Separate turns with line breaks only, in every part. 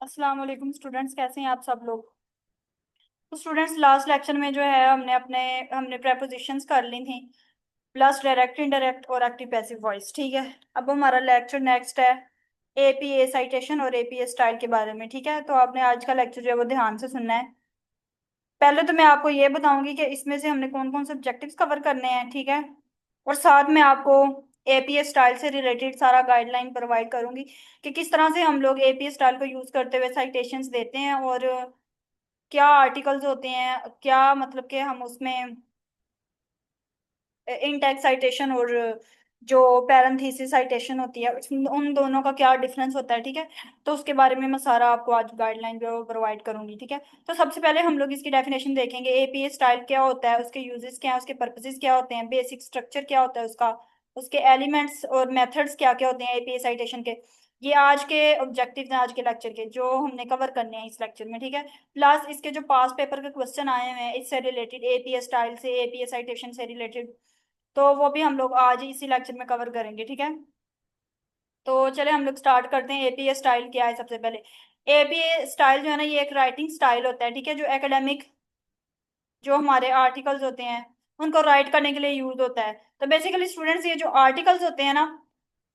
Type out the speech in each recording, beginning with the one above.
अस्सलाम वालेकुम स्टूडेंट्स, कैसे हैं आप सब लोग। तो स्टूडेंट्स, लास्ट लेक्चर में जो है हमने प्रेपोजिशंस कर ली थी, प्लस डायरेक्ट, इनडायरेक्ट और एक्टिव पैसिव वॉइस। ठीक है, अब हमारा लेक्चर नेक्स्ट है एपीए साइटेशन और एपीए स्टाइल के बारे में। ठीक है, तो आपने आज का लेक्चर जो है वो ध्यान से सुनना है। पहले तो मैं आपको ये बताऊंगी कि इसमें से हमने कौन कौन से ऑब्जेक्टिव्स कवर करने हैं। ठीक है, और साथ में आपको एपीए स्टाइल से रिलेटेड सारा गाइडलाइन प्रोवाइड करूंगी कि किस तरह से हम लोग एपीए स्टाइल को यूज करते हुए साइटेशंस देते हैं, और क्या आर्टिकल्स होते हैं, क्या मतलब कि हम उसमें इन टैग साइटेशन और जो पैरेंथेसिस साइटेशन होती है उन दोनों का क्या डिफरेंस होता है। ठीक है, तो उसके बारे में मैं सारा आपको आज गाइडलाइन जो प्रोवाइड करूंगी। ठीक है, तो सबसे पहले हम लोग इसकी डेफिनेशन देखेंगे। एपीए स्टाइल क्या होता है, उसके यूजेस क्या हैं, उसके पर्पसेस क्या होते हैं, बेसिक स्ट्रक्चर क्या होता है उसका, उसके एलिमेंट्स और मेथड्स क्या क्या होते हैं एपीए साइटेशन के। ये आज के ऑब्जेक्टिव्स हैं, आज के लेक्चर के, जो हमने कवर करने हैं इस लेक्चर में। ठीक है, प्लस इसके जो पास पेपर के क्वेश्चन आए हुए हैं इससे रिलेटेड, एपीए स्टाइल से, एपीए साइटेशन से रिलेटेड, तो वो भी हम लोग आज ही इसी लेक्चर में कवर करेंगे। ठीक है, तो चले हम लोग स्टार्ट करते हैं। एपीए स्टाइल क्या है। सबसे पहले एपीए स्टाइल जो है ना, ये एक राइटिंग स्टाइल होता है। ठीक है, जो एकेडमिक, जो हमारे आर्टिकल्स होते हैं उनको राइट करने के लिए यूज होता है। तो बेसिकली स्टूडेंट्स, ये जो आर्टिकल्स होते हैं ना,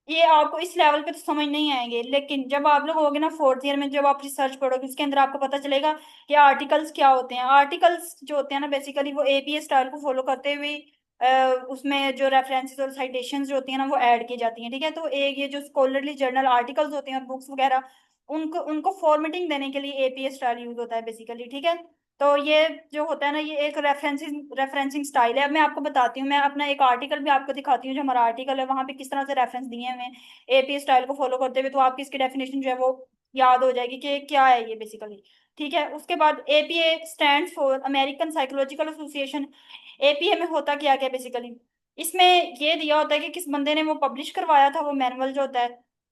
ये आपको इस लेवल पे तो समझ नहीं आएंगे, लेकिन जब आप लोग होगे ना फोर्थ ईयर में, जब आप रिसर्च पढ़ोगे उसके अंदर आपको पता चलेगा कि आर्टिकल्स क्या होते हैं। आर्टिकल्स जो होते हैं ना, बेसिकली वो एपीए स्टाइल को फॉलो करते हुए उसमें जो रेफरेंसेस और साइटेशंस जो होती हैं ना वो ऐड की जाती हैं। ठीक है, तो एक ये जो स्कॉलरली जर्नल आर्टिकल्स होते हैं और बुक्स वगैरह, उनको उनको फॉर्मेटिंग देने के लिए एपीए स्टाइल यूज होता है बेसिकली। ठीक है, तो ये जो होता है ना, ये एक रेफरेंसिंग स्टाइल है। अब मैं आपको बताती हूँ, मैं अपना एक आर्टिकल भी आपको दिखाती हूँ, जो हमारा आर्टिकल है वहां पे किस तरह से रेफरेंस दिए हुए हैं एपी स्टाइल को फॉलो करते हुए, तो आपकी इसकी डेफिनेशन जो है वो याद हो जाएगी कि क्या है ये बेसिकली। ठीक है, उसके बाद APA stands for American psychological association. APA में होता क्या क्या बेसिकली, इसमें ये दिया होता है कि किस बंदे ने वो पब्लिश करवाया था वो मैनुअल जो होता है।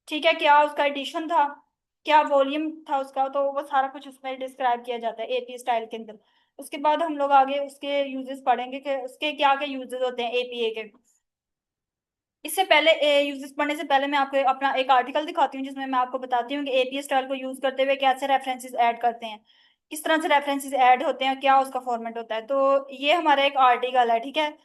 ठीक है, क्या उसका एडिशन था, क्या वॉल्यूम था उसका, तो वो सारा कुछ उसमें डिस्क्राइब किया जाता है एपीए स्टाइल के अंदर। उसके बाद हम लोग आगे उसके यूजेस पढ़ेंगे कि उसके क्या क्या यूजेस होते हैं एपीए के। इससे पहले यूजेस पढ़ने से पहले मैं आपको अपना एक आर्टिकल दिखाती हूँ, जिसमें मैं आपको बताती हूँ कि एपीए स्टाइल को यूज करते हुए कैसे रेफरेंसेस ऐड करते हैं, किस तरह से रेफरेंसेस ऐड होते हैं, क्या उसका फॉर्मेट होता है। तो ये हमारा एक आर्टिकल है। ठीक है,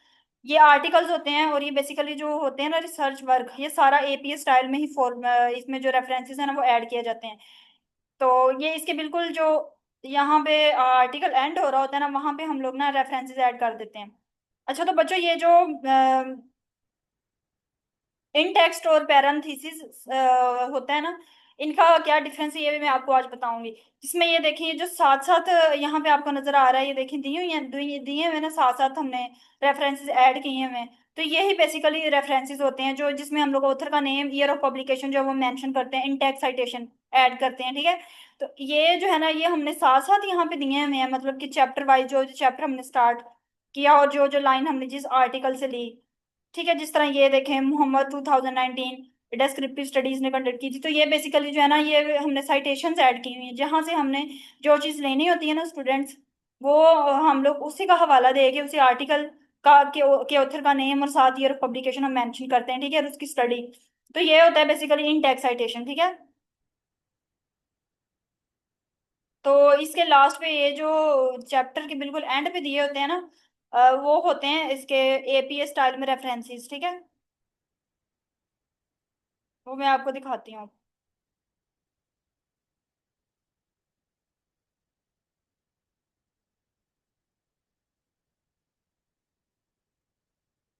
ये आर्टिकल्स होते हैं और ये बेसिकली जो होते हैं ना रिसर्च वर्क, ये सारा एपीए स्टाइल में ही फॉर्म, इसमें जो रेफरेंसेस है ना वो ऐड किए जाते हैं। तो ये इसके बिल्कुल जो यहाँ पे आर्टिकल एंड हो रहा होता है ना, वहां पे हम लोग ना रेफरेंसेस ऐड कर देते हैं। अच्छा, तो बच्चों, ये जो इन टेक्स्ट और पैरेंथेसिस होता है ना, इनका क्या डिफरेंस है ये भी मैं आपको आज बताऊंगी। जिसमें ये देखिए, जो साथ साथ यहाँ पे आपको नजर आ रहा है, ये देखिए दी हुई हैं, दिए हुए ना साथ साथ हमने रेफरेंसेस ऐड किए हुए हैं। तो यही बेसिकली रेफरेंसेस होते हैं जो, जिसमें हम लोग ऑथर का नेम, ईयर ऑफ पब्लिकेशन जो है वो मेंशन करते हैं, इन टेक्स्ट साइटेशन ऐड करते हैं। ठीक है, तो ये जो है ना, ये हमने साथ साथ यहाँ पे दिए हुए हैं, मतलब कि चैप्टर वाइज जो चैप्टर हमने स्टार्ट किया और जो जो लाइन हमने जिस आर्टिकल से ली। ठीक है, जिस तरह ये देखें, मोहम्मद 2019 डेस्क्रिप्टिव स्टडीज ने कंडक्ट की थी, तो ये बेसिकली जो है ना, ये हमने साइटेशंस ऐड की हुई हैं, जहां से हमने जो चीज लेनी होती है ना स्टूडेंट्स, वो हम लोग उसी का हवाला दे के उसी आर्टिकल का के ऑथर का नेम और साथ ईयर ऑफ पब्लिकेशन हम मेंशन करते हैं। ठीक है, और उसकी स्टडी, तो ये होता है बेसिकली इन टेक्स्ट साइटेशन। ठीक है, तो इसके लास्ट पे ये जो चैप्टर के बिल्कुल एंड पे दिए होते हैं ना, वो होते हैं इसके एपीए स्टाइल में रेफरेंसेस। ठीक है, वो मैं आपको दिखाती हूँ।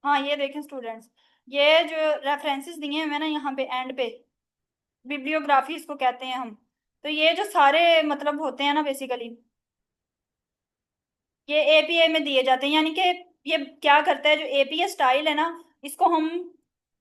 हाँ, ये देखें स्टूडेंट्स, ये जो रेफरेंसेस दिए हुए हैं ना यहाँ पे एंड पे, बिब्लियोग्राफी इसको कहते हैं हम। तो ये जो सारे मतलब होते हैं ना बेसिकली, ये एपीए में दिए जाते हैं, यानी कि ये क्या करता है, जो एपीए स्टाइल है ना, इसको हम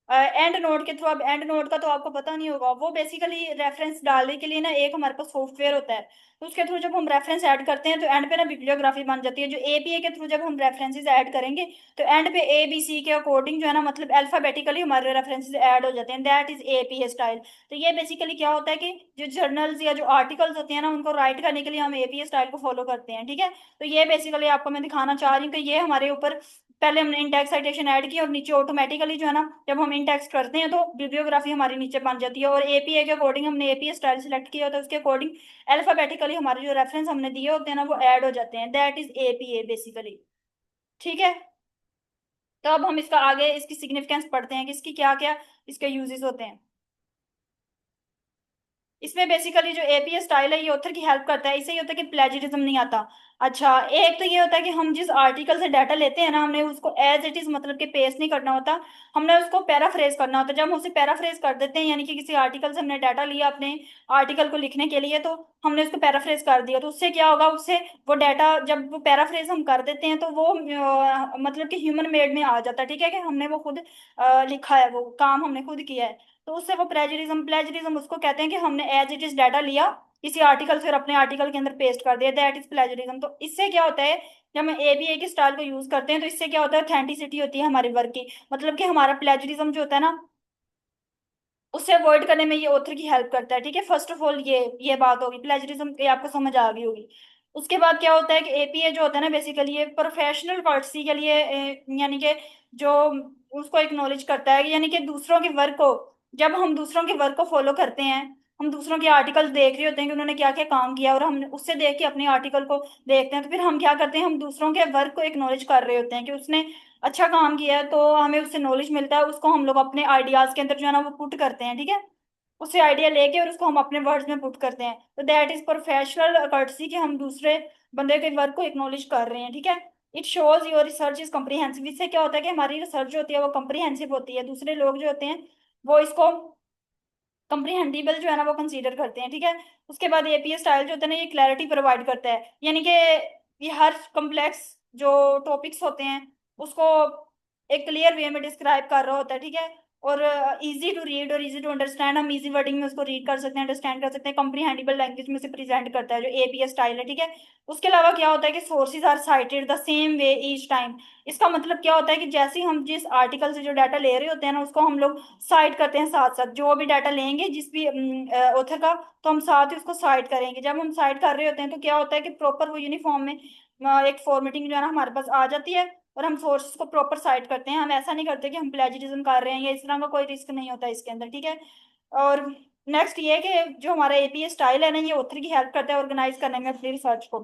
एंड नोड के थ्रू, अब एंड नोड का तो आपको पता नहीं होगा, वो बेसिकली रेफरेंस डालने के लिए ना एक हमारे पास सॉफ्टवेयर होता है, तो उसके थ्रू जब हम रेफरेंस ऐड करते हैं तो एंड पे ना बिब्लियोग्राफी बन जाती है। जो एपीए के थ्रू जब हम रेफरेंसेस ऐड करेंगे तो एंड पे ए बी सी के अकॉर्डिंग जो है ना, मतलब अल्फाबेटिकली हमारे रेफरेंसेस ऐड हो जाते हैं, दैट इज एपीए स्टाइल। तो ये बेसिकली क्या होता है कि जो जर्नल्स या जो आर्टिकल्स होते हैं ना, उनको राइट करने के लिए हम एपीए स्टाइल को फॉलो करते हैं। ठीक है, तो ये बेसिकली आपको मैं दिखाना चाह रही हूँ कि ये हमारे ऊपर पहले हमने इंडेक्स साइटेशन ऐड की और नीचे ऑटोमेटिकली जो है ना, जब हम इंडेक्स करते हैं तो बिब्लियोग्राफी हमारी नीचे बन जाती है। और एपीए के अकॉर्डिंग हमने एपीए स्टाइल सिलेक्ट किया होता है, उसके अकॉर्डिंग अल्फाबेटिकली हमारे जो रेफरेंस हमने दिए होते हैं ना वो ऐड हो जाते हैं। That is APA basically. ठीक है। तो अब हम इसका आगे इसकी सिग्निफिकेंस पढ़ते हैं कि इसकी क्या क्या इसके यूजेस होते हैं। इसमें बेसिकली जो एपीए स्टाइल है ये ऑथर की हेल्प करता है। इससे ये होता है कि प्लेजरिज्म नहीं आता। अच्छा, एक तो ये होता है कि हम जिस आर्टिकल से डाटा लेते हैं ना, हमने उसको एज इट इज मतलब कि पेस्ट नहीं करना होता, हमने उसको पैराफ्रेज करना होता है। जब हम उसे पैराफ्रेज कर देते हैं, यानी कि किसी आर्टिकल से हमने डाटा लिया अपने आर्टिकल को लिखने के लिए, तो हमने उसको पैराफ्रेज कर दिया, तो उससे क्या होगा, उससे वो डाटा जब वो पैराफ्रेज हम कर देते हैं तो वो मतलब कि ह्यूमन मेड में आ जाता है। ठीक है, कि हमने वो खुद लिखा है, वो काम हमने खुद किया है। तो उससे वो प्लेजरिज्म, प्लेजरिज्म उसको कहते हैं कि हमने एज इट इज डाटा लिया किसी आर्टिकल से और अपने आर्टिकल के अंदर पेस्ट कर दिया, दैट इज प्लेजरिज्म। तो इससे क्या होता है, जब हम एबीए की स्टाइल को यूज करते हैं तो इससे क्या होता है, ऑथेंटिसिटी होती है हमारे वर्क की। मतलब कि हमारा प्लेजरिज्म जो होता है ना, उससे अवॉइड करने में ये ऑथर की हेल्प करता है। ठीक है, फर्स्ट ऑफ ऑल ये बात होगी प्लेजरिज्म की, आपको समझ आ गई होगी। उसके बाद क्या होता है कि एपीए जो होता है ना, बेसिकली ये प्रोफेशनल कर्टसी के लिए यानी कि जो उसको एक्नॉलेज करता है, यानी कि दूसरों के वर्क को, जब हम दूसरों के वर्क को फॉलो करते हैं, हम दूसरों के आर्टिकल देख रहे होते हैं कि उन्होंने क्या क्या काम किया, और हम उससे देख के अपने आर्टिकल को देखते हैं, तो फिर हम क्या करते हैं, हम दूसरों के वर्क को एक्नॉलेज कर रहे होते हैं कि उसने अच्छा काम किया है, तो हमें उससे नॉलेज मिलता है, उसको हम लोग अपने आइडियाज के अंदर जो है ना वो पुट करते हैं। ठीक है, उससे आइडिया लेके और उसको हम अपने वर्ड्स में पुट करते हैं। तो दैट इज प्रोफेशनल कर्टसी कि हम दूसरे बंदे के वर्क को एक्नॉलेज कर रहे हैं। ठीक है, it shows your research is comprehensive. इससे क्या होता है कि हमारी रिसर्च जो होती है वो कम्प्रीहेंसिव होती है, दूसरे लोग जो होते हैं वो इसको कम्प्रीहेंडिबल जो है ना वो कंसीडर करते हैं। ठीक है, उसके बाद एपीए स्टाइल जो होता है ना, ये क्लैरिटी प्रोवाइड करता है, यानी कि ये हर कम्प्लेक्स जो टॉपिक्स होते हैं उसको एक क्लियर वे में डिस्क्राइब कर रहा होता है। ठीक है, और इजी टू रीड और इजी टू अंडरस्टैंड, हम इजी वर्डिंग में उसको रीड कर सकते हैं, अंडरस्टैंड कर सकते हैं, कम्प्रीहेंडिबल लैंग्वेज में से प्रेजेंट करता है जो एपीए स्टाइल है। ठीक है, उसके अलावा क्या होता है कि sources are cited the same way each time. इसका मतलब क्या होता है कि जैसे ही हम जिस आर्टिकल से जो डाटा ले रहे होते हैं ना, उसको हम लोग साइट करते हैं साथ साथ, जो भी डाटा लेंगे जिस भी ऑथर का, तो हम साथ ही उसको साइट करेंगे। जब हम साइट कर रहे होते हैं तो क्या होता है कि प्रॉपर वो यूनिफॉर्म में एक फॉर्मेटिंग जो है ना हमारे पास आ जाती है, और हम सोर्सेस को प्रॉपर साइट करते हैं। हम ऐसा नहीं करते कि हम प्लेजरिज्म कर रहे हैं, या इस तरह का कोई रिस्क नहीं होता इसके अंदर। ठीक है, और नेक्स्ट ये है कि जो हमारा एपीए स्टाइल है ना, ये ऑथर की हेल्प करता है ऑर्गेनाइज करने में अपनी रिसर्च को।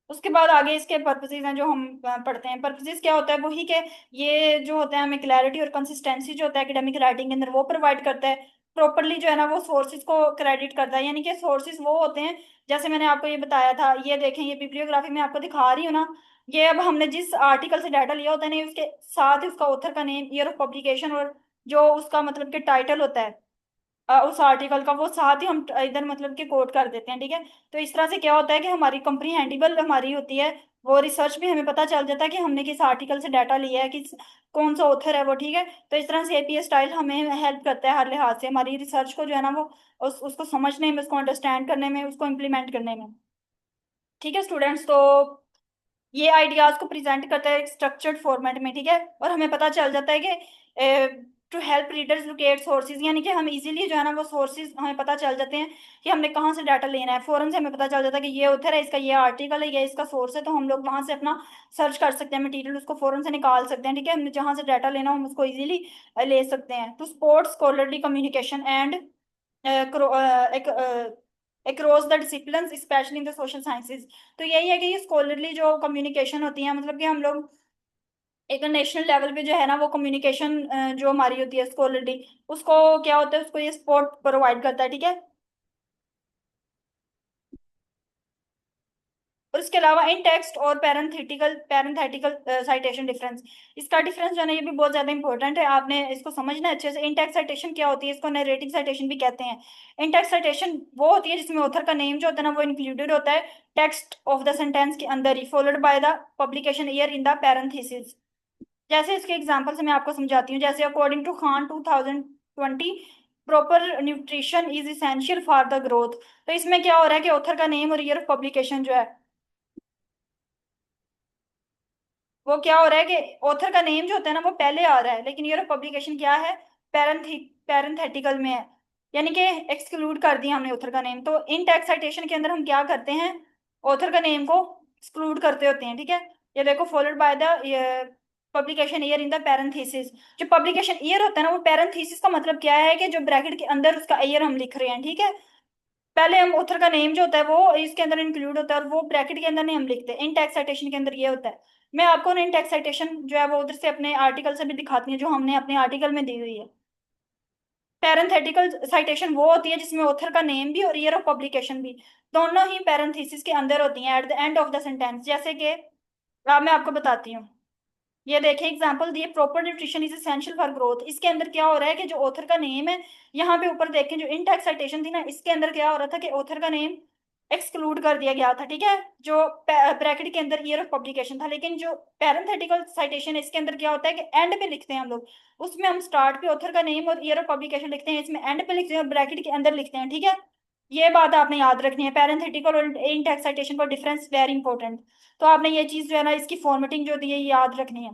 उसके बाद आगे इसके पर्पसेस हैं जो हम पढ़ते हैं। पर्पसेस क्या होता है, वही के ये जो होता है हमें क्लैरिटी और कंसिस्टेंसी जो होता है एकेडमिक राइटिंग के अंदर वो प्रोवाइड करता है। प्रॉपरली जो है ना वो सोर्सेज को क्रेडिट करता है, यानी कि सोर्सेज वो होते हैं, जैसे मैंने आपको ये बताया था, ये देखें, ये बिब्लियोग्राफी में आपको दिखा रही हूँ ना, ये अब हमने जिस आर्टिकल से डाटा लिया होता है ना, उसके साथ ही उसका ऑथर का नेम, ईयर ऑफ पब्लिकेशन, और जो उसका मतलब कि टाइटल होता है उस आर्टिकल का, वो साथ ही हम इधर मतलब कि कोट कर देते हैं। ठीक है, तो इस तरह से क्या होता है कि हमारी कंप्रीहेंडिबल हमारी होती है वो रिसर्च भी, हमें पता चल जाता है कि हमने किस आर्टिकल से डाटा लिया है, किस कौन सा ऑथर है वो। ठीक है, तो इस तरह से एपीए स्टाइल हमें हेल्प करता है हर लिहाज से हमारी रिसर्च को जो है ना वो उसको समझने में, उसको अंडरस्टैंड करने में, उसको इम्प्लीमेंट करने में। ठीक है स्टूडेंट्स, तो ये आइडियाज को प्रेजेंट करता है स्ट्रक्चर्ड फॉर्मेट में। ठीक है, और हमें पता चल जाता है कि to help readers locate sources, यानी कि हम इजीली जो है ना वो सोर्सेज हमें पता चल जाते हैं कि हमने कहाँ से डाटा लेना है। फौरन से हमें पता चल जाता है कि ये ऑथर है, इसका ये आर्टिकल है, ये इसका सोर्स है, तो हम लोग वहां से अपना सर्च कर सकते हैं, मटेरियल उसको फौरन से निकाल सकते हैं। ठीक है, हमने जहाँ से डाटा लेना हो हम उसको इजीली ले सकते हैं। To support scholarly communication and across the discipline specially in the social sciences. तो यही है कि ये स्कॉलरली जो कम्युनिकेशन होती है, मतलब कि हम लोग एक नेशनल लेवल पे जो है ना वो कम्युनिकेशन जो हमारी होती है स्कॉलरली, उसको क्या होता है, उसको ये सपोर्ट प्रोवाइड करता है। ठीक है, और इसके अलावा इन टेक्स्ट और पैरेंथेटिकल पैरेंथेटिकल साइटेशन डिफरेंस, इसका डिफरेंस जो है ना ये भी बहुत ज्यादा इंपॉर्टेंट है, आपने इसको समझना है अच्छे से। इन टेक्स्ट साइटेशन क्या होती है, इसको नरेटिव साइटेशन भी कहते हैं। इन टेक्स्ट साइटेशन वो होती है जिसमें ऑथर का नेम जो होता है ना वो इंक्लूडेड होता है टेक्स्ट ऑफ द सेंटेंस के अंदर ही, followed by the publication year in the parenthesis. जैसे इसके एग्जांपल से मैं आपको समझाती हूँ, जैसे according to Khan 2020 proper nutrition is essential for the growth. तो इसमें क्या हो रहा है कि ऑथर का नेम और ईयर ऑफ पब्लिकेशन जो है, वो क्या हो रहा है कि ऑथर का नेम जो होता है ना वो पहले आ रहा है, लेकिन ईयर ऑफ पब्लिकेशन क्या है, पैरेंथेटिकल में है, यानी कि एक्सक्लूड कर दिया हमने ऑथर का नेम। तो इन टेक्स्ट साइटेशन के अंदर हम क्या करते हैं, ऑथर का नेम को एक्सक्लूड करते होते हैं। ठीक है, ये देखो, followed by the publication year in the parenthesis. जो पब्लिकेशन ईयर होता है ना, वो पैरेंथेसिस का मतलब क्या है कि जो ब्रैकेट के अंदर उसका ईयर हम लिख रहे हैं, ठीक है। पहले हम ऑथर का नेम जो होता है वो इसके अंदर इंक्लूड होता है, और वो ब्रैकेट के अंदर नहीं हम लिखते, इन टैक्स साइटेशन के अंदर ये होता है। मैं आपको इन टैक्स साइटेशन जो है वो उधर से अपने आर्टिकल से भी दिखाती हूँ, जो हमने अपने आर्टिकल में दी हुई है। पैरेंथेटिकल साइटेशन वो होती है जिसमें ऑथर का नेम भी और ईयर ऑफ पब्लिकेशन भी दोनों ही पैरेंथेसिस के अंदर होती हैं eight the end of the sentence. जैसे कि मैं आपको बताती हूँ, ये देखिए एग्जांपल दिए, proper nutrition is essential for growth. इसके अंदर क्या हो रहा है कि जो ऑथर का नेम है, यहाँ पे ऊपर देखें जो इन टेक्स्ट साइटेशन थी ना, इसके अंदर क्या हो रहा था कि ऑथर का नेम एक्सक्लूड कर दिया गया था, ठीक है। जो ब्रैकेट के अंदर ईयर ऑफ पब्लिकेशन था, लेकिन जो पैरेंथेटिकल साइटेशन है इसके अंदर क्या होता है कि एंड पे लिखते हैं हम लोग। उसमें हम स्टार्ट पे ऑथर का नेम और ईयर ऑफ पब्लिकेशन लिखते हैं, इसमें एंड पे लिखते हैं और ब्रैकेट के अंदर लिखते हैं, ठीक है। ये बात आपने याद रखनी है, पैरेंथेटिकल और इन टेक्स्ट साइटेशन का डिफरेंस वेरी इंपॉर्टेंट। तो आपने ये चीज जो है ना, इसकी फॉर्मेटिंग जो दी है ये याद रखनी है।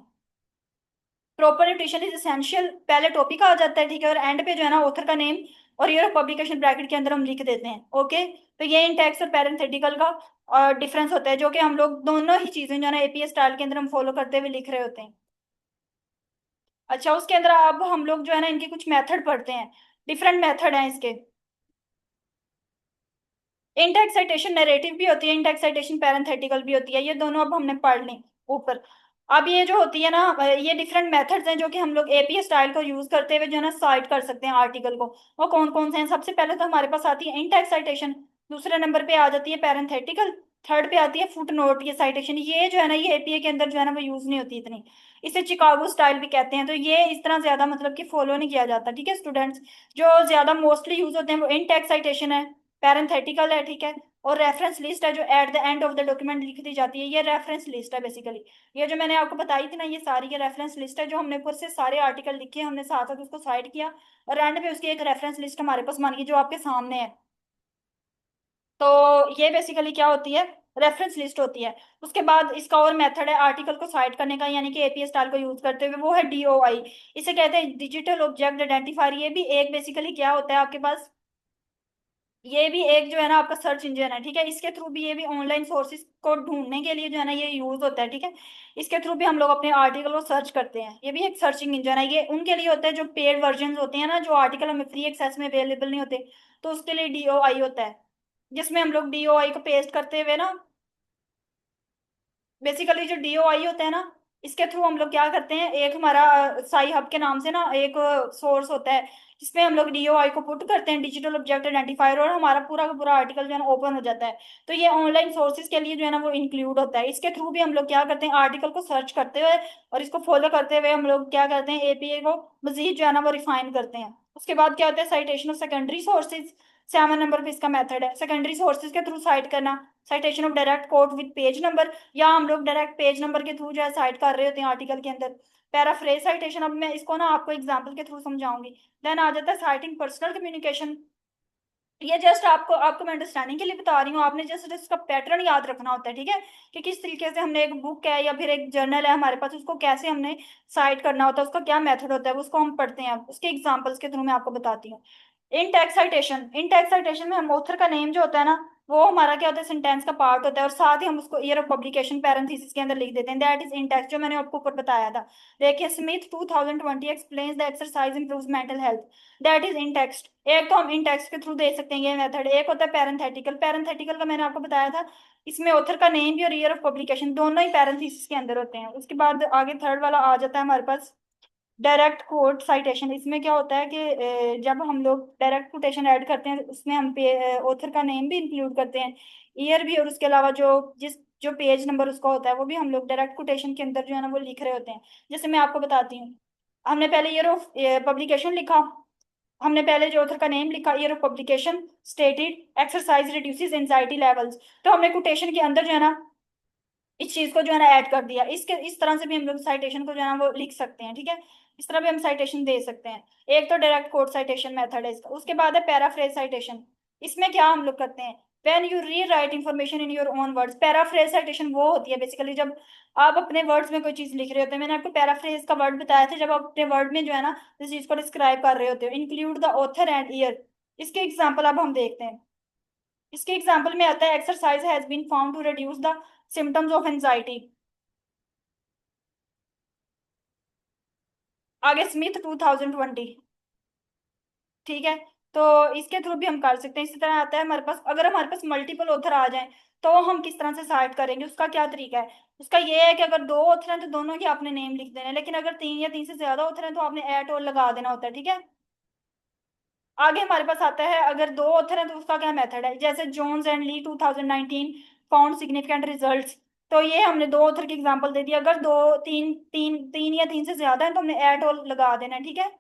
प्रॉपर न्यूट्रिशन इज एसेंशियल पहले टॉपिक आ जाता है, ठीक है, और एंड पे जो है ना ऑथर का नेम और ईयर ऑफ पब्लिकेशन ब्रैकेट के अंदर हम लिख देते हैं, ओके। तो ये इन टेक्स्ट और पैरेंथेटिकल का डिफरेंस होता है, जो कि हम लोग दोनों ही चीजें जो है ना एपीएस स्टाइल के अंदर हम फॉलो करते हुए लिख रहे होते हैं। अच्छा, उसके अंदर अब हम लोग जो है ना इनके कुछ मेथड पढ़ते हैं। डिफरेंट मेथड हैं इसके। इंटेक्स साइटेशन नैरेटिव भी होती है, इंटेक्स साइटेशन पैरेंथेटिकल भी होती है, ये दोनों अब हमने पढ़ ली ऊपर। अब ये जो होती है ना, ये डिफरेंट मेथड्स हैं जो कि हम लोग एपीएस स्टाइल को यूज करते हुए जो है ना साइट कर सकते हैं आर्टिकल को। वो कौन कौन से हैं? सबसे पहले तो हमारे पास आती है इंटेक्स साइटेशन, दूसरे नंबर पे आ जाती है पैरेंथेटिकल, थर्ड पे आती है फुट नोट। ये साइटेशन ये जो है ना ये एपीए के अंदर जो है ना वो यूज नहीं होती इतनी। इसे चिकागो स्टाइल भी कहते हैं। तो ये इस तरह ज्यादा मतलब कि फॉलो नहीं किया जाता, ठीक है स्टूडेंट्स। जो ज्यादा मोस्टली यूज होते हैं वो इंटेक्स साइटेशन है, पैरेंथेटिकल है, ठीक है, और रेफरेंस लिस्ट है जो eight the end of the document लिख दी जाती है। ये रेफरेंस लिस्ट है बेसिकली। ये जो मैंने आपको बताई थी ना, ये सारी ये रेफरेंस लिस्ट है, जो हमने ऊपर से सारे आर्टिकल लिखे, हमने साथ साथ उसको साइड किया, और एंड पे उसकी एक रेफरेंस लिस्ट हमारे पास मानिए जो आपके सामने है। तो ये बेसिकली क्या होती है? रेफरेंस लिस्ट होती है। उसके बाद इसका और मेथड है आर्टिकल को साइट करने का, यानी कि एपीएस स्टाइल को यूज करते हुए, वो है डीओआई। इसे कहते हैं डिजिटल ऑब्जेक्ट आइडेंटिफायर। ये भी एक बेसिकली क्या होता है आपके पास, ये भी एक जो है ना आपका सर्च इंजन है, ठीक है। इसके थ्रू भी, ये भी ऑनलाइन सोर्सेज को ढूंढने के लिए जो है ना ये यूज होता है, ठीक है। इसके थ्रू भी हम लोग अपने आर्टिकल को सर्च करते हैं। ये भी एक सर्चिंग इंजन है। ये उनके लिए होता है जो पेड वर्जन होते हैं ना, जो आर्टिकल हमें फ्री एक्सेस में अवेलेबल नहीं होते, तो उसके लिए डीओआई होता है, जिसमें हम लोग डीओआई को पेस्ट करते हुए ना, बेसिकली जो डीओआई होता है ना, इसके थ्रू हम लोग क्या करते हैं, एक हमारा साई हब के नाम से ना एक सोर्स होता है, जिसमें हम लोग डीओआई को पुट करते हैं, डिजिटल ऑब्जेक्ट आइडेंटिफायर, और हमारा पूरा का पूरा आर्टिकल जो है ना ओपन हो जाता है। तो ये ऑनलाइन सोर्सेज के लिए जो है ना वो इंक्लूड होता है। इसके थ्रू भी हम लोग क्या करते हैं, आर्टिकल को सर्च करते हुए और इसको फॉलो करते हुए हम लोग क्या करते हैं, एपीए को मजीद जो है ना वो रिफाइन करते हैं। उसके बाद क्या होता है, citation of secondary sources. 7 number पे इसका मेथड है सेकेंडरी सोर्सेज के थ्रू साइट करना। Citation of direct quote with page number, या हम लोग डायरेक्ट पेज नंबर के थ्रू जो है साइट कर रहे होते हैं आर्टिकल के अंदर। पैराफ्रेज साइटेशन, अब मैं इसको ना आपको एग्जांपल के थ्रू समझाऊंगी। देन आ जाता है साइटिंग पर्सनल कम्युनिकेशन। ये जस्ट आपको आपको मैं अंडरस्टैंडिंग के लिए बता रही हूँ, आपने जस्ट इसका पैटर्न याद रखना होता है, ठीक है, कि किस तरीके से हमने एक बुक है या फिर एक जर्नल है हमारे पास, उसको कैसे हमने साइट करना होता है, उसका क्या मेथड होता है, उसको हम पढ़ते हैं। उसके एग्जांपल्स के थ्रू मैं आपको बताती हूँ। इन टैक्स साइटेशन में हम ऑथर का नेम जो होता है ना, वो हमारा क्या होता है, सेंटेंस का पार्ट होता है, और साथ ही हम उसको ईयर ऑफ पब्लिकेशन पैरेंथेसिस के अंदर लिख देते हैं, दैट इज इन टैक्स, जो मैंने आपको ऊपर बताया था। देखिए, Smith 2020 explains the exercise improves mental health, that is in text. एक तो हम इन टेक्स्ट के थ्रू दे सकते हैं ये मेथड। एक होता है पैरेंथेटिकल। पैरेंथेटिकल का मैंने आपको बताया था, इसमें ऑथर का नेम भी और ईयर ऑफ पब्लिकेशन दोनों ही पैरेंथेसिस के अंदर होते हैं। उसके बाद आगे थर्ड वाला आ जाता है हमारे पास, डायरेक्ट कोट साइटेशन। इसमें क्या होता है कि जब हम लोग डायरेक्ट कोटेशन ऐड करते हैं, उसमें हम ऑथर का नेम भी इंक्लूड करते हैं, ईयर भी, और उसके अलावा जो पेज नंबर उसका होता है वो भी हम लोग डायरेक्ट कोटेशन के अंदर जो है ना वो लिख रहे होते हैं। जैसे मैं आपको बताती हूँ, हमने पहले ईयर ऑफ पब्लिकेशन लिखा, हमने पहले जो ऑथर का नेम लिखा, year of publication stated exercise reduces anxiety levels, तो हमने कोटेशन के अंदर जो है ना इस चीज को जो है ना ऐड कर दिया। इसके इस तरह से भी हम लोग साइटेशन को जो है ना वो लिख सकते हैं, ठीक है। इस तरह भी हम साइटेशन दे सकते हैं। एक तो डायरेक्ट कोट साइटेशन मेथड है इसका। उसके बाद है पैराफ्रेज साइटेशन। इसमें क्या हम लोग करते हैं, व्हेन यू री right information in your own words. Paraphrase citation वो होती है बेसिकली जब आप अपने वर्ड्स में कोई चीज लिख रहे होते हैं। मैंने आपको पैराफ्रेज का वर्ड बताया था, जब आप अपने वर्ड में जो है ना इस चीज को डिस्क्राइब कर रहे होते हो। Include the author and year. इसके एग्जाम्पल अब हम देखते हैं। इसके एग्जाम्पल में आता है, exercise has been found to reduce the symptoms of anxiety. आगे स्मिथ 2020। ठीक है। तो इसके थ्रू भी हम कर सकते हैं। इसी तरह आता है हमारे पास, अगर हमारे पास मल्टीपल ऑथर आ जाएं तो हम किस तरह से सॉर्ट करेंगे, उसका क्या तरीका है। उसका ये है कि अगर दो ऑथर हैं तो दोनों के आपने नेम लिख देना है, लेकिन अगर तीन या तीन से ज्यादा ऑथर हैं तो आपने एट और लगा देना होता है। ठीक है। आगे हमारे पास आता है अगर दो ऑथर हैं तो उसका क्या मेथड है। जैसे Jones and Lee 2019 found significant results. तो ये हमने दो ऑथर की एग्जांपल दे दी। अगर दो तीन तीन तीन या तीन से ज्यादा है तो हमने एट और लगा देना है। ठीक है।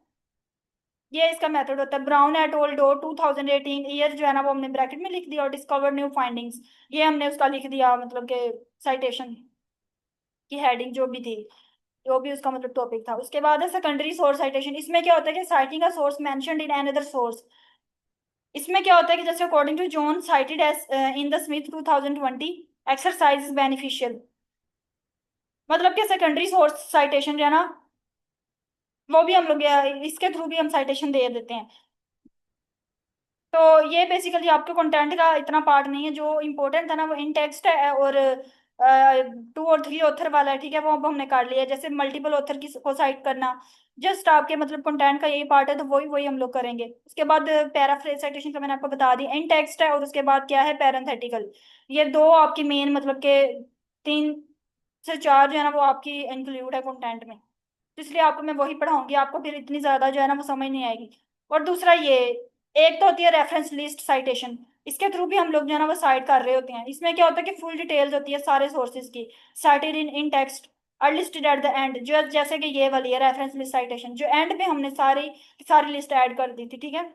ये इसका मेथड होता है। ब्राउन एट ओल डो 2018 ईयर जो है ना वो हमने ब्रैकेट में लिख दिया, और डिस्कवर न्यू फाइंडिंग्स ये हमने उसका लिख दिया, मतलब के साइटेशन की हेडिंग जो भी थी, जो भी उसका मतलब टॉपिक था। उसके बाद है सेकेंडरी सोर्स साइटेशन। इसमें क्या होता है कि साइटिंग का source mentioned in another source. इसमें क्या होता है कि जैसे according to John cited as in the Smith 2020 exercise is beneficial. मतलब कि सेकेंडरी सोर्स साइटेशन जो है ना वो भी हम लोग इसके थ्रू भी हम साइटेशन दे देते हैं। तो ये बेसिकली आपके कंटेंट का इतना पार्ट नहीं है। जो इम्पोर्टेंट था ना वो इन टेक्स्ट है, और टू और थ्री ऑथर वाला है। ठीक है। वो अब हमने कर लिया। जैसे मल्टीपल ऑथर की को साइट करना, जस्ट आपके मतलब कंटेंट का यही पार्ट है, तो वही वही हम लोग करेंगे। उसके बाद पैराफ्रेज साइटेशन का मैंने आपको बता दिया, इन टेक्स्ट है, और उसके बाद क्या है पैरेंथेटिकल। ये दो आपकी मेन मतलब के तीन से चार जो है ना वो आपकी इंक्लूड है कंटेंट में। तो इसलिए आपको मैं वही पढ़ाऊंगी, आपको फिर इतनी ज्यादा जो है ना वो समझ नहीं आएगी। और दूसरा ये, एक तो होती है रेफरेंस लिस्ट साइटेशन। इसके थ्रू भी हम लोग जो है ना वो साइट कर रहे होते हैं। इसमें क्या होता है कि फुल डिटेल्स होती है सारे सोर्सेज की, cited in text are listed at the end. जो जैसे कि ये वाली है रेफरेंस लिस्ट साइटेशन, जो एंड पे हमने सारी सारी लिस्ट ऐड कर दी थी। ठीक है।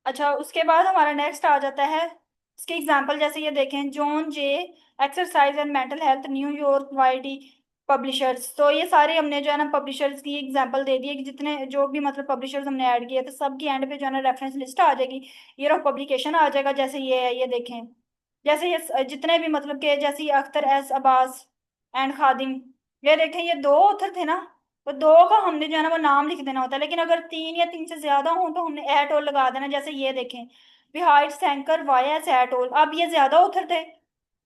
अच्छा, उसके बाद हमारा नेक्स्ट आ जाता है इसके एग्जाम्पल। जैसे ये देखें, John J exercise and mental health New York Wiley publishers. तो ये सारे हमने जो है ना पब्लिशर्स की एग्जांपल दे दी है कि जितने जो भी मतलब पब्लिशर्स हमने ऐड किए, तो सबकी एंड पे जो है ना रेफरेंस लिस्ट आ जाएगी, ईयर ऑफ पब्लिकेशन आ जाएगा। जैसे ये है, ये देखें, जैसे ये जितने भी मतलब के, जैसे ये अख्तर एस अब्बास एंड खादिम, ये देखें ये दो ऑथर थे ना, तो दो का हमने जो है ना वो नाम लिख देना होता है। लेकिन अगर तीन या तीन से ज्यादा हो तो हमने एट ऑल लगा देना। जैसे ये देखें, बिहाइट सैंकर वाई एस एट ऑल, अब ये ज्यादा ऑथर थे।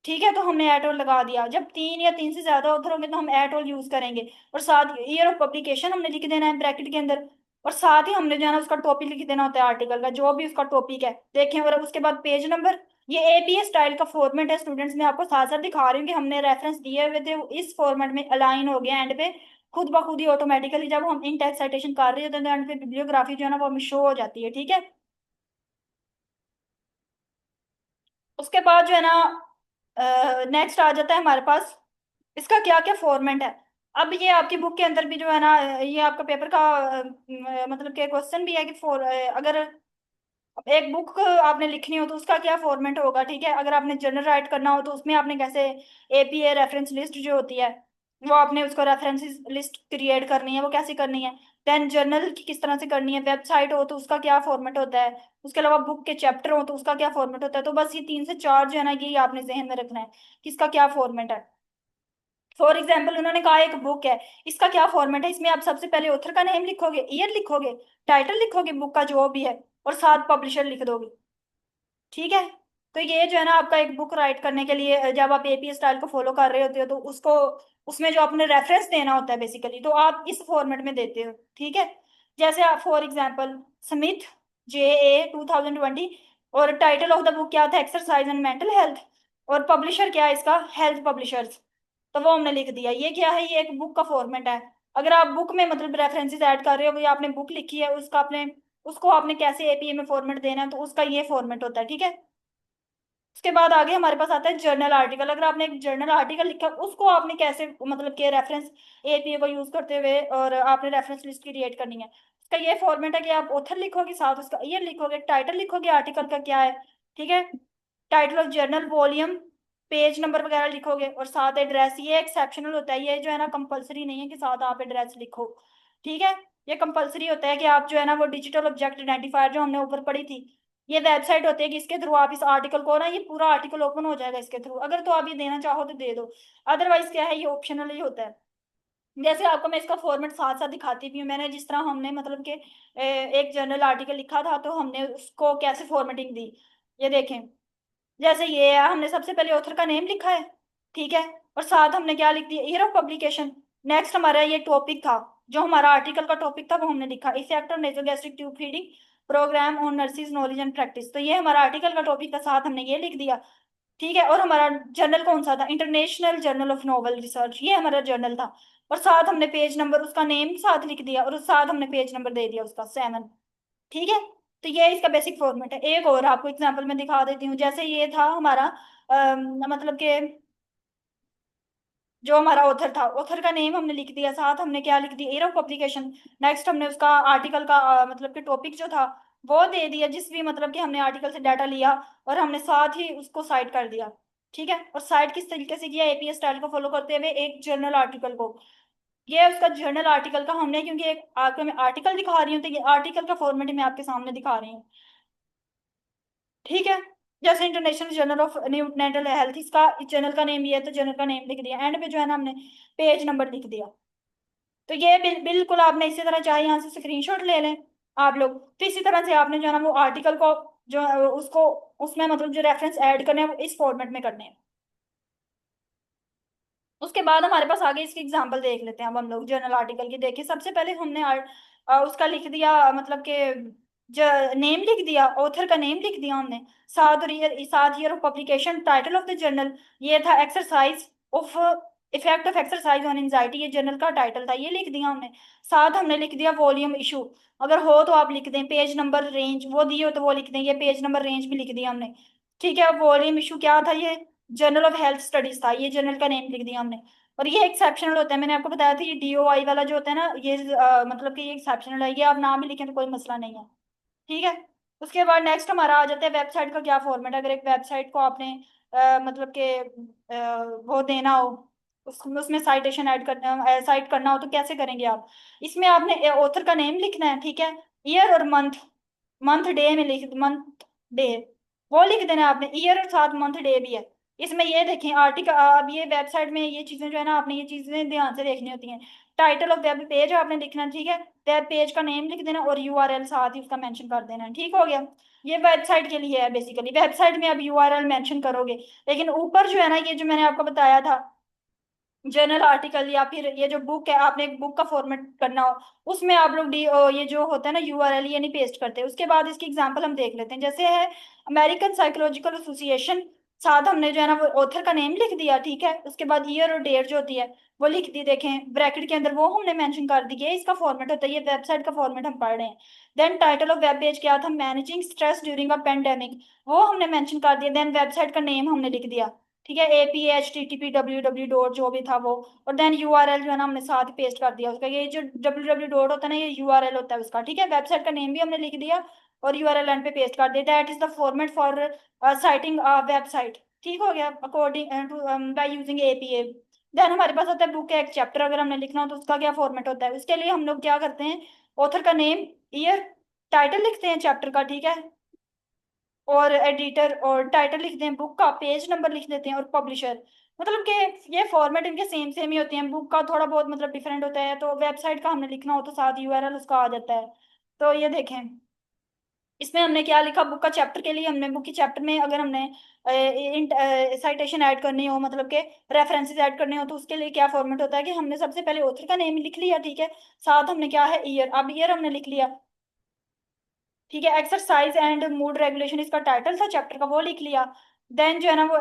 ठीक है। तो हमने एट ऑल लगा दिया। जब तीन या तीन से ज्यादा ऑथर होंगे तो हम एट ऑल यूज करेंगे, और साथ ईयर ऑफ पब्लिकेशन हमने लिख देना है ब्रैकेट के अंदर। और साथ ही हमने जो है ना उसका टॉपिक लिख देना होता है, आर्टिकल का जो भी उसका टॉपिक है देखें। और उसके बाद पेज नंबर। ये एपीए स्टाइल का फॉर्मेट है स्टूडेंट्स, मैं आपको साथ साथ दिखा रही हूँ कि हमने रेफरेंस दिए हुए थे वो इस फॉर्मेट में अलाइन हो गया एंड पे, खुद ब खुद ही ऑटोमेटिकली। जब हम इन टेक्स्ट साइटेशन कर रहे होते हैं तो एंड पे बिब्लियोग्राफी जो है ना वो हमें शो हो जाती है। ठीक है। उसके बाद जो है ना नेक्स्ट आ जाता है हमारे पास इसका क्या क्या फॉर्मेट है। अब ये आपकी बुक के अंदर भी जो है ना, ये आपका पेपर का मतलब के क्वेश्चन भी है कि अगर एक बुक आपने लिखनी हो तो उसका क्या फॉर्मेट होगा। ठीक है। अगर आपने जर्नल राइट करना हो तो उसमें आपने कैसे, एपीए रेफरेंस लिस्ट जो होती है वो आपने उसको रेफरेंस लिस्ट क्रिएट करनी है, वो कैसे करनी है। देन जर्नल की किस तरह से करनी है। वेबसाइट हो तो उसका क्या फॉर्मेट होता है। उसके अलावा बुक के चैप्टर हो तो उसका क्या फॉर्मेट होता है। तो बस ये तीन से चार जो है ना ये आपने जहन में रखना है कि इसका क्या फॉर्मेट है। फॉर एग्जाम्पल उन्होंने कहा एक बुक है, इसका क्या फॉर्मेट है। इसमें आप सबसे पहले ऑथर का नेम लिखोगे, ईयर लिखोगे, टाइटल लिखोगे बुक का जो भी है, और साथ पब्लिशर लिख दोगे। ठीक है। तो ये जो है ना आपका एक बुक राइट करने के लिए, जब आप एपीए स्टाइल को फॉलो कर रहे होते हो तो उसको, उसमें जो आपने रेफरेंस देना होता है बेसिकली, तो आप इस फॉर्मेट में देते हो। ठीक है। जैसे आप फॉर एग्जाम्पल स्मिथ जे ए 2020, और टाइटल ऑफ द बुक क्या था, एक्सरसाइज एंड मेंटल हेल्थ, और पब्लिशर क्या है इसका, हेल्थ पब्लिशर्स। तो वो हमने लिख दिया। ये क्या है, ये एक बुक का फॉर्मेट है। अगर आप बुक में मतलब रेफरेंसेस ऐड कर रहे हो या आपने बुक लिखी है उसका आपने, उसको आपने कैसे एपीए में फॉर्मेट देना है, तो उसका ये फॉर्मेट होता है। ठीक है। उसके बाद आगे हमारे पास आता है जर्नल आर्टिकल। अगर आपने एक जर्नल आर्टिकल लिखा उसको आपने कैसे मतलब कि रेफरेंस एपीए को यूज करते हुए और आपने रेफरेंस लिस्ट क्रिएट करनी है, उसका ये फॉर्मेट है कि आप ऑथर लिखोगे, साथ उसका ईयर लिखोगे, टाइटल लिखोगे आर्टिकल का क्या है। ठीक है। Title of journal, volume, page number वगैरह लिखोगे, और साथ एड्रेस। ये एक्सेप्शनल होता है, ये जो है ना कंपलसरी नहीं है कि साथ आप एड्रेस लिखो। ठीक है। ये कंपलसरी होता है कि आप जो है ना वो डिजिटल ऑब्जेक्ट आइडेंटिफायर जो हमने ऊपर पढ़ी थी, ये वेबसाइट होती है कि इसके थ्रू आप इस आर्टिकल को ना, ये पूरा आर्टिकल ओपन हो जाएगा इसके थ्रू। अगर तो आप ये देना चाहो तो दे दो, अदरवाइज क्या है ये ऑप्शनल ही होता है। जैसे आपको मैं इसका फॉर्मेट साथ साथ दिखाती भी हूँ, मैंने जिस तरह हमने मतलब कि एक जर्नल आर्टिकल लिखा था तो हमने उसको कैसे फॉर्मेटिंग दी, ये देखें। जैसे ये है, हमने सबसे पहले ऑथर का नेम लिखा है। ठीक है। और साथ हमने क्या लिख दिया, ईयर ऑफ पब्लिकेशन। नेक्स्ट हमारा ये टॉपिक था, जो हमारा आर्टिकल का टॉपिक था वो हमने लिखा, effect of nasogastric tube feeding program on nurses knowledge and practice. तो ये हमारा आर्टिकल का टॉपिक था, साथ हमने ये लिख दिया। ठीक है, और हमारा जर्नल कौन सा था, international journal of novel research, ये हमारा जर्नल था। और साथ हमने पेज नंबर, उसका नेम साथ लिख दिया, और उस साथ हमने पेज नंबर दे दिया उसका 7। ठीक है, तो ये इसका बेसिक फॉर्मेट है। एक और आपको एग्जांपल में दिखा देती हूँ, जैसे ये था हमारा मतलब कि जो हमारा ऑथर था, ऑथर का नेम हमने लिख दिया, साथ हमने क्या लिख दिया, ईयर ऑफ पब्लिकेशन। नेक्स्ट हमने उसका आर्टिकल का मतलब कि टॉपिक जो था वो दे दिया, जिस भी मतलब कि हमने आर्टिकल से डाटा लिया, और हमने साथ ही उसको साइट कर दिया। ठीक है, और साइट किस तरीके से किया, एपीएस स्टाइल को फॉलो करते हुए एक जर्नल आर्टिकल को। ये है उसका जर्नल आर्टिकल का, हमने क्योंकि एक आपको मैं आर्टिकल दिखा रही हूँ तो ये आर्टिकल का फॉर्मेट मैं आपके सामने दिखा रही हूँ। ठीक है, जैसे international journal of nutritional health, इसका इस जर्नल का नेम ये है, तो जर्नल का नेम लिख दिया, एंड पे जो है ना हमने पेज नंबर लिख दिया। तो ये बिल्कुल आपने इसी तरह चाहे यहाँ से स्क्रीनशॉट ले लें आप लोग, तो इसी तरह से आपने जो है ना वो आर्टिकल को जो उसको उसमें मतलब जो रेफरेंस ऐड करने हैं वो इस फॉर्मेट में करने हैं। उसके बाद हमारे पास आगे इसकी एग्जांपल देख लेते हैं। अब हम लोग जर्नल आर्टिकल की देखिए, सबसे पहले हमने उसका लिख दिया, मतलब कि नेम लिख दिया, ऑथर का नेम लिख दिया हमने, साथ year of publication, title of the journal ये था exercise of effect of exercise on anxiety, ये जर्नल का टाइटल था, ये लिख दिया हमने। साथ हमने लिख दिया वॉल्यूम इशू, अगर हो तो आप लिख दें, पेज नंबर रेंज वो दी हो तो वो लिख दें, ये पेज नंबर रेंज भी लिख दिया हमने। ठीक है, वॉल्यूम इशू क्या था, ये जर्नल ऑफ हेल्थ स्टडीज था, ये जर्नल का नेम लिख दिया हमने। और ये एक्सेप्शनल होता है, मैंने आपको बताया था, ये डीओआई वाला जो होता है ना, ये मतलब कि ये एक्सेप्शनल है, ये आप नाम भी लिखें तो कोई मसला नहीं है। ठीक है, उसके बाद नेक्स्ट हमारा आ जाता है वेबसाइट का क्या फॉर्मेट। अगर एक वेबसाइट को आपने मतलब कि वो देना हो, उसमें साइटेशन ऐड करना, साइट करना हो, तो कैसे करेंगे आप। इसमें आपने ऑथर का नेम लिखना है, ठीक है, ईयर और मंथ, मंथ डे में लिख, मंथ डे वो लिख देना है आपने, ईयर और साथ मंथ डे भी है। इसमें ये देखें आर्टिकल, अब ये वेबसाइट में ये चीजें जो है ना, आपने ये चीजें ध्यान से देखनी होती हैं। टाइटल ऑफ वेब पेज आपने लिखना, ठीक है, वेब पेज का नेम लिख देना, और यूआरएल साथ ही उसका मेंशन कर देना, ठीक हो गया। ये वेबसाइट के लिए है, बेसिकली वेबसाइट में आप यूआरएल मेंशन करोगे, लेकिन ऊपर जो है ना, ये जो मैंने आपको बताया था जर्नल आर्टिकल, या फिर ये जो बुक है, आपने एक बुक का फॉर्मेट करना हो, उसमें आप लोग ये जो होता है ना यूआरएल, ये नहीं पेस्ट करते। उसके बाद इसकी एग्जांपल हम देख लेते हैं, जैसे है अमेरिकन साइकोलॉजिकल एसोसिएशन, साथ हमने जो है ना वो ऑथर का नेम लिख दिया, ठीक है, उसके बाद ईयर और डेट जो होती है वो लिख दी, देखें ब्रैकेट के अंदर वो हमने मेंशन कर दी है, इसका फॉर्मेट होता है, ये वेबसाइट का फॉर्मेट हम पढ़ रहे हैं। Then title of web page क्या था, managing stress during a pandemic, वो हमने मेंशन कर दिया। देन वेबसाइट का नेम हमने लिख दिया, ठीक है, APHTTP WW डॉट जो भी था वो, और देन यूआरएल जो है ना हमने साथ पेस्ट कर दिया उसका, ये जो WW डॉट होता है ना, ये यूआरएल होता है उसका। ठीक है, वेबसाइट का नेम भी हमने लिख दिया, और यूआरएल एंड पे पेस्ट कर दिया। That is the format for citing website. ठीक हो गया, according to by using APA. Then हमारे पास होता है बुक का एक चैप्टर, अगर हमने लिखना हो तो उसका क्या फॉर्मेट होता है, उसके लिए हम लोग क्या करते हैं, ऑथर का नेम, ईयर, टाइटल लिखते हैं चैप्टर का, ठीक है, और एडिटर और टाइटल लिख दें, बुक का पेज नंबर लिख देते हैं, और पब्लिशर। मतलब कि ये फॉर्मेट इनके सेम सेम ही होते हैं, बुक का थोड़ा बहुत मतलब डिफरेंट होता है, तो वेबसाइट का हमने लिखना हो तो साथ यूआरएल उसका आ जाता है। तो ये देखें, इसमें हमने क्या लिखा, बुक का चैप्टर के लिए हमने बुक के चैप्टर में अगर हमने साइटेशन ऐड करनी हो, मतलब के रेफरेंसेस ऐड करने हो, तो उसके लिए क्या फॉर्मेट होता है कि हमने सबसे पहले ऑथर का नेम लिख लिया, ठीक है, साथ हमने क्या है ईयर, अब ईयर हमने लिख लिया, ठीक है, एक्सरसाइज एंड मूड रेगुलेशन इसका टाइटल था चैप्टर का, वो लिख लिया। देन जो है ना वो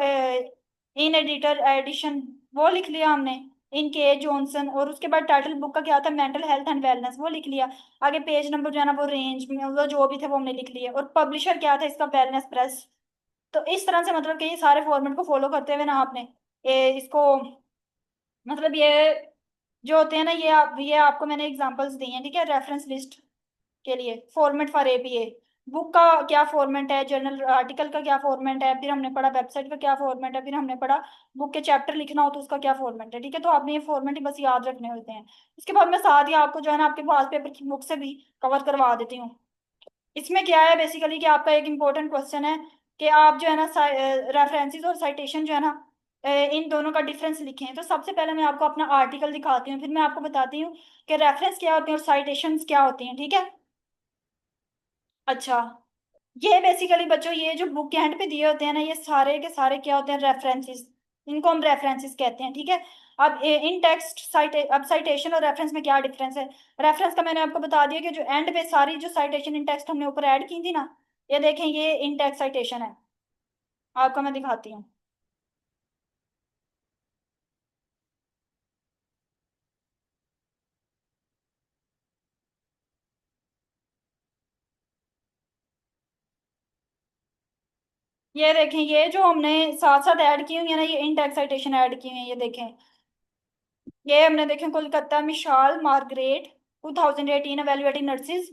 इन एडिटर एडिशन वो लिख लिया हमने, इन के जॉनसन, और उसके बाद टाइटल बुक का क्या था, मेंटल हेल्थ एंड वेलनेस, वो लिख लिया। आगे पेज नंबर जो है ना वो रेंज में वो जो भी थे वो हमने लिख लिए, और पब्लिशर क्या था इसका, वेलनेस प्रेस। तो इस तरह से मतलब कि ये सारे फॉर्मेट को फॉलो करते हुए ना आपने इसको मतलब ये जो होते हैं ना, ये आपको मैंने एग्जांपल्स दी हैं, ठीक है, रेफरेंस लिस्ट के लिए फॉर्मेट फॉर एपीए, बुक का क्या फॉर्मेट है, जर्नल आर्टिकल का क्या फॉर्मेट है, फिर हमने पढ़ा वेबसाइट का क्या फॉर्मेट है, फिर हमने पढ़ा बुक के चैप्टर लिखना हो तो उसका क्या फॉर्मेट है। ठीक है, तो आपने ये फॉर्मेट ही बस याद रखने होते हैं। इसके बाद मैं साथ ही आपको जो है ना आपके पास पेपर की बुक से भी कवर करवा देती हूँ। इसमें क्या है बेसिकली कि आपका एक इम्पोर्टेंट क्वेश्चन है कि आप जो है ना रेफरेंसेस और साइटेशन जो है ना इन दोनों का डिफरेंस लिखें। तो सबसे पहले मैं आपको अपना आर्टिकल दिखाती हूँ, फिर मैं आपको बताती हूँ कि रेफरेंस क्या होते हैं और साइटेशंस क्या होती हैं, ठीक है। अच्छा, ये बेसिकली बच्चों ये जो बुक के एंड पे दिए होते हैं ना, ये सारे के सारे क्या होते हैं, रेफरेंसेस, इनको हम रेफरेंसेस कहते हैं, ठीक है। अब इन टेक्स्ट साइट, अब साइटेशन और रेफरेंस में क्या डिफरेंस है? रेफरेंस का मैंने आपको बता दिया कि जो एंड पे सारी जो साइटेशन इन टेक्स्ट हमने ऊपर ऐड की थी ना, ये देखें ये इन टेक्स्ट साइटेशन है। आपको मैं दिखाती हूँ। ये देखें, ये जो हमने साथ साथ ऐड की हुई है ना, ये इन टेक्स्ट साइटेशन ऐड की हुई है, ये देखें। ये हमने देखे Kolkata Mishal Margaret 2018 evaluating nurses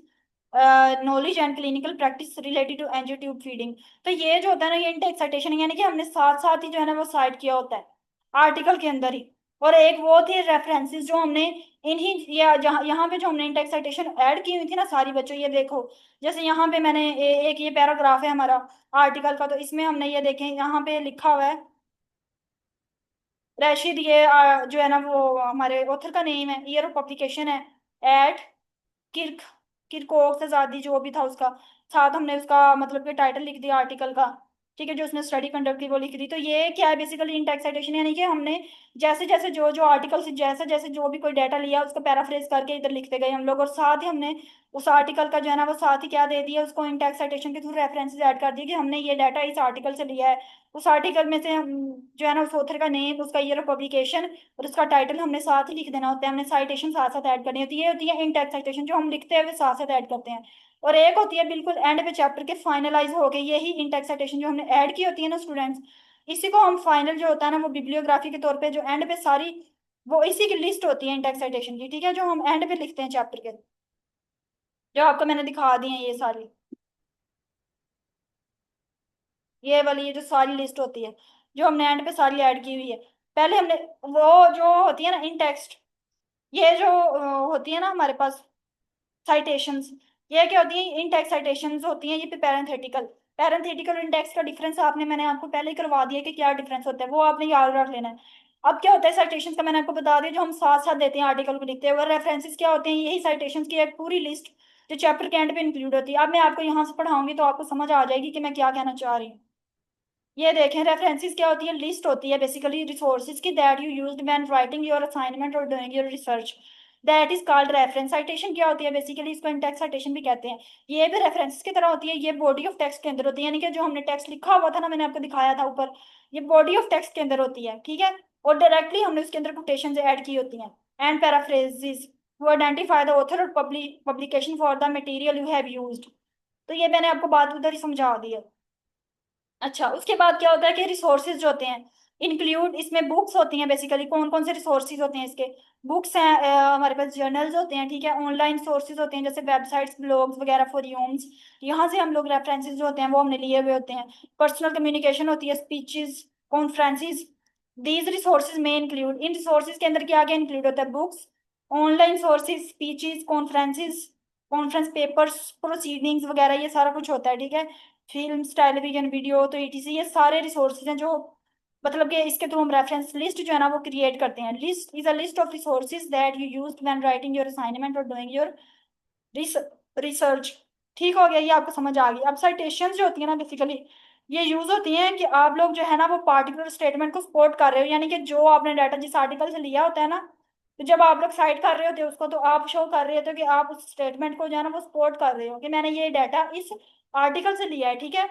knowledge and clinical practice related to angio tube feeding. तो ये जो होता है ना, ये इनटेक साइटेशन यानी कि हमने साथ साथ ही जो है ना वो साइट किया होता है आर्टिकल के अंदर ही। और एक वो थी रेफरेंसेस जो हमने इन्हीं या जहाँ यहाँ पे जो हमने इंटेक साइटेशन ऐड की हुई थी ना सारी बच्चों, ये देखो। जैसे यहाँ पे मैंने एक ये पैराग्राफ है हमारा आर्टिकल का, तो इसमें हमने ये देखें यहाँ पे लिखा हुआ है रशीद, ये जो है ना वो हमारे ऑथर का नेम है, ईयर ऑफ पब्लिकेशन है एट किर्क किरकोक्स आजादी जो भी था उसका। साथ हमने उसका मतलब कि टाइटल लिख दिया आर्टिकल का, ठीक है, जो उसने स्टडी कंडक्ट की वो लिख दी। तो ये क्या है बेसिकली इन टेक्स्ट साइटेशन, यानी कि हमने जैसे जैसे जो जो आर्टिकल से जैसे जैसे जो भी कोई डाटा लिया उसको पैराफ्रेज करके इधर लिखते गए हम लोग, और साथ ही हमने उस आर्टिकल का जो है ना वो साथ ही क्या दे दिया उसको इन टेक्स्ट साइटेशन के थ्रू रेफरेंसेस ऐड कर दिए कि हमने ये डाटा इस आर्टिकल से लिया है। उस आर्टिकल में से हम जो है ना उस ऑथर का नेम, उसका ईयर ऑफ पब्लिकेशन और उसका टाइटल हमने साथ ही लिख देना होता है। हमने साइटेशन साथ साथ ऐड करनी होती है, ये होती है इन टेक्स्ट साइटेशन जो हम लिखते हैं वे साथ साथ ऐड करते हैं। और एक होती है बिल्कुल एंड पे चैप्टर के फाइनलाइज हो गई, यही इन टेक्स्ट साइटेशन जो हमने ऐड की होती है ना स्टूडेंट्स, इसी को हम फाइनल जो होता है ना वो बिब्लियोग्राफी के तौर पे जो एंड पे सारी वो इसी की लिस्ट होती है इन टेक्स्ट साइटेशन की, ठीक है, जो हम एंड पे लिखते हैं चैप्टर के, जो आपको मैंने दिखा दी है ये सारी, ये वाली ये जो सारी लिस्ट होती है जो हमने एंड पे सारी ऐड की हुई है। पहले हमने वो जो होती है ना इन टेक्स्ट, ये जो होती है ना हमारे पास साइटेशंस, ये क्या होती है इन टेक्स्ट साइटेशंस होती हैं, ये पे पैरेंथेटिकल। पैरेंथेटिकल और इन टेक्स्ट का डिफरेंस आपने मैंने आपको पहले ही करवा दिया कि क्या डिफरेंस होता है, वो आपने याद रख लेना है। अब क्या होता है साइटेशंस का मैंने आपको बता दिया, जो हम साथ साथ देते हैं आर्टिकल को लिखते हैं, और रेफरेंसेस क्या होते हैं, यही साइटेशंस की एक पूरी लिस्ट जो चैप्टर के एंड पे इंक्लूड होती है। अब मैं आपको यहाँ से पढ़ाऊंगी तो आपको समझ आ जाएगी कि मैं क्या कहना चाह रही हूँ। ये देखें रेफरेंसेस क्या होती है, लिस्ट होती है बेसिकली रिसोर्सेज की that you used when writing your assignment और doing your research, that is called reference. Citation क्या होती है बेसिकली, इसको टेक्स्ट साइटेशन भी कहते हैं। ये भी रेफरेंसेस की तरह होती है, ये बॉडी ऑफ टेक्स्ट के अंदर होती है, यानी कि जो हमने टेक्स्ट लिखा हुआ था ना मैंने आपको दिखाया था ऊपर, ये बॉडी ऑफ टेक्स्ट के अंदर होती है, ठीक है। और डायरेक्टली हमने उसके अंदर कोटेशन ऐड की होती हैं and paraphrases to identify the author और publication for the material you have used. तो ये मैंने आपको बात उधर ही समझा दी है। अच्छा, उसके बाद क्या होता है कि रिसोर्सेज जो होते हैं इंक्लूड, इसमें बुक्स होती हैं बेसिकली, कौन कौन से रिसोर्सेज होते हैं इसके, बुक्स हैं, हमारे पास जर्नल्स होते हैं, ठीक है, ऑनलाइन सोर्सेज होते हैं जैसे वेबसाइट्स ब्लॉग्स वगैरह फॉर यूम्स, यहाँ से हम लोग रेफरेंसेस जो होते हैं वो हमने लिए हुए होते हैं। पर्सनल कम्युनिकेशन होती है, स्पीचेस, कॉन्फ्रेंसेस, दीज रिसोर्सेज में इंक्लूड, इन रिसोर्सेज के अंदर क्या क्या इंक्लूड होता है, books, online sources, speeches, conferences, conference papers, proceedings वगैरह ये सारा कुछ होता है, ठीक है। फिल्म्स, टेलीविजन, वीडियो, तो ईटीसी ये सारे रिसोर्सेज हैं जो मतलब कि इसके थ्रू हम रेफरेंस लिस्ट जो है ना वो क्रिएट करते हैं। List is a list of resources that you used when writing your assignment और डूइंग योर रिसर्च। ठीक हो गया, ये आपको समझ आ गई। अब साइटेशंस जो होती है ना बेसिकली ये यूज होती हैं कि आप लोग जो है ना वो पार्टिकुलर स्टेटमेंट को सपोर्ट कर रहे हो, यानी कि जो आपने डाटा जिस आर्टिकल से लिया होता है ना, तो जब आप लोग साइट कर रहे होते हो उसको तो आप शो कर रहे होते हो कि आप उस स्टेटमेंट को जो है ना वो सपोर्ट कर रहे हो कि मैंने ये डाटा इस आर्टिकल से लिया है, ठीक है,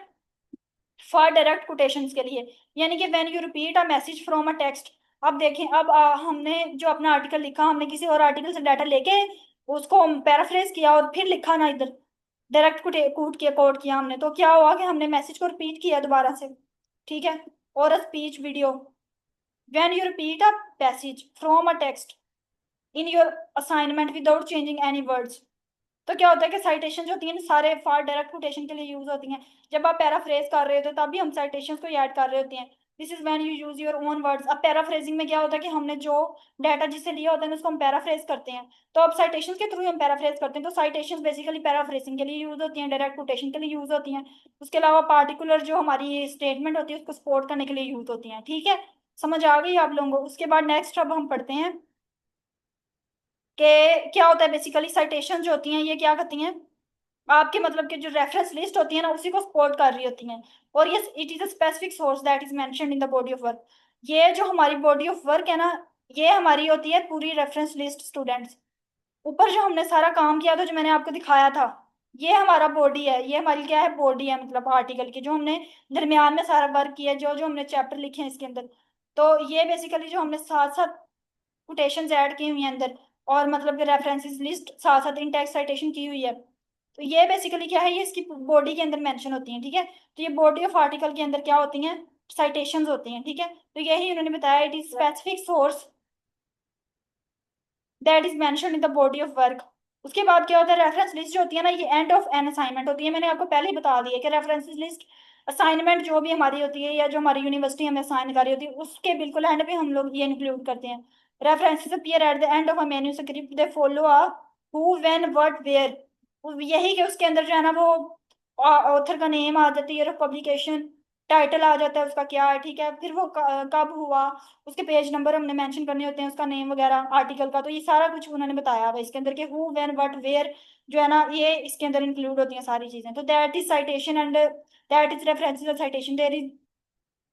फॉर डायरेक्ट कोटेशंस के लिए। यानी कि when you repeat a message from a text, अब देखें, अब हमने जो अपना आर्टिकल लिखा हमने किसी और आर्टिकल से डाटा लेके उसको पैराफ्रेज किया और फिर लिखा ना इधर, डायरेक्ट कूट किया, कोट किया हमने, तो क्या हुआ कि हमने मैसेज को रिपीट किया दोबारा से, ठीक है। और a speech video, when you repeat a passage from a text in your assignment without changing any words, तो क्या होता है कि साइटेशन जो होती है ना सारे फार डायरेक्ट कोटेशन के लिए यूज होती हैं। जब आप पैराफ्रेज कर रहे होते हैं तब भी हम साइटेशंस को ऐड कर रहे होते हैं। This is when you use your own words. अब पैराफ्रेजिंग में क्या होता है कि हमने जो डाटा जिससे लिया होता है ना उसको हम पैराफ्रेज करते हैं, तो अब साइटेशंस के थ्रू हम पैराफ्रेज करते हैं। तो साइटेशंस बेसिकली पैराफ्रेजिंग के लिए यूज होती हैं, डायरेक्ट कोटेशन के लिए यूज होती हैं, उसके अलावा पार्टिकुलर जो हमारी स्टेटमेंट होती है उसको सपोर्ट करने के लिए यूज होती हैं, ठीक है। समझ आ गई आप लोगों को? उसके बाद नेक्स्ट अब हम पढ़ते हैं कि क्या होता है बेसिकली साइटेशन जो होती हैं ये क्या करती हैं, आपके मतलब कि जो रेफरेंस लिस्ट होती है ना उसी को सपोर्ट कर रही होती हैं। और ये it is a specific source that is mentioned in the body of work, ये जो हमारी बॉडी ऑफ वर्क है ना ये हमारी होती है पूरी रेफरेंस लिस्ट स्टूडेंट्स। ऊपर जो हमने सारा काम किया था, जो मैंने आपको दिखाया था, ये हमारा बॉडी है, ये हमारी क्या है, बॉडी है, मतलब आर्टिकल की, जो हमने दरमियान में सारा वर्क किया, जो जो हमने चैप्टर लिखे हैं इसके अंदर। तो ये बेसिकली जो हमने साथ साथ कोटेशंस ऐड की हुई हैं अंदर, और मतलब रेफरेंसेस लिस्ट साथ साथ इन टेक्स्ट साइटेशन की हुई है। तो ये बेसिकली क्या है, ये इसकी बॉडी के अंदर मेंशन होती हैं, ठीक है। तो ये बॉडी ऑफ आर्टिकल के अंदर क्या होती हैं, साइटेशंस होती हैं, ठीक है। तो यही उन्होंने बताया, it is specific source that is mention in the body of work. उसके बाद क्या होता है, रेफरेंस लिस्ट जो होती है ना, ये एंड ऑफ एन असाइनमेंट होती है। मैंने आपको पहले ही बता दिया कि रेफरेंस लिस्ट असाइनमेंट जो भी हमारी होती है, या जो हमारी यूनिवर्सिटी हमें असाइन कर रही होती है, उसके बिल्कुल एंड पे हम लोग ये इंक्लूड करते हैं। References appear at the end of a manuscript, they follow a who when what where. यही कि उसके अंदर जो है ना, वो ऑथर का नेम आ जाती है, ईयर ऑफ पब्लिकेशन, टाइटल आ जाता है उसका क्या है, ठीक है। फिर वो कब हुआ, उसके पेज नंबर हमने मेंशन करने होते हैं, उसका नेम वगैरह आर्टिकल का। तो ये सारा कुछ उन्होंने बताया हुआ है इसके अंदर, के हु व्हेन व्हाट वेयर जो है ना, ये इसके अंदर इंक्लूड होती हैं सारी चीजें। तो that is citation and that is references citation there is.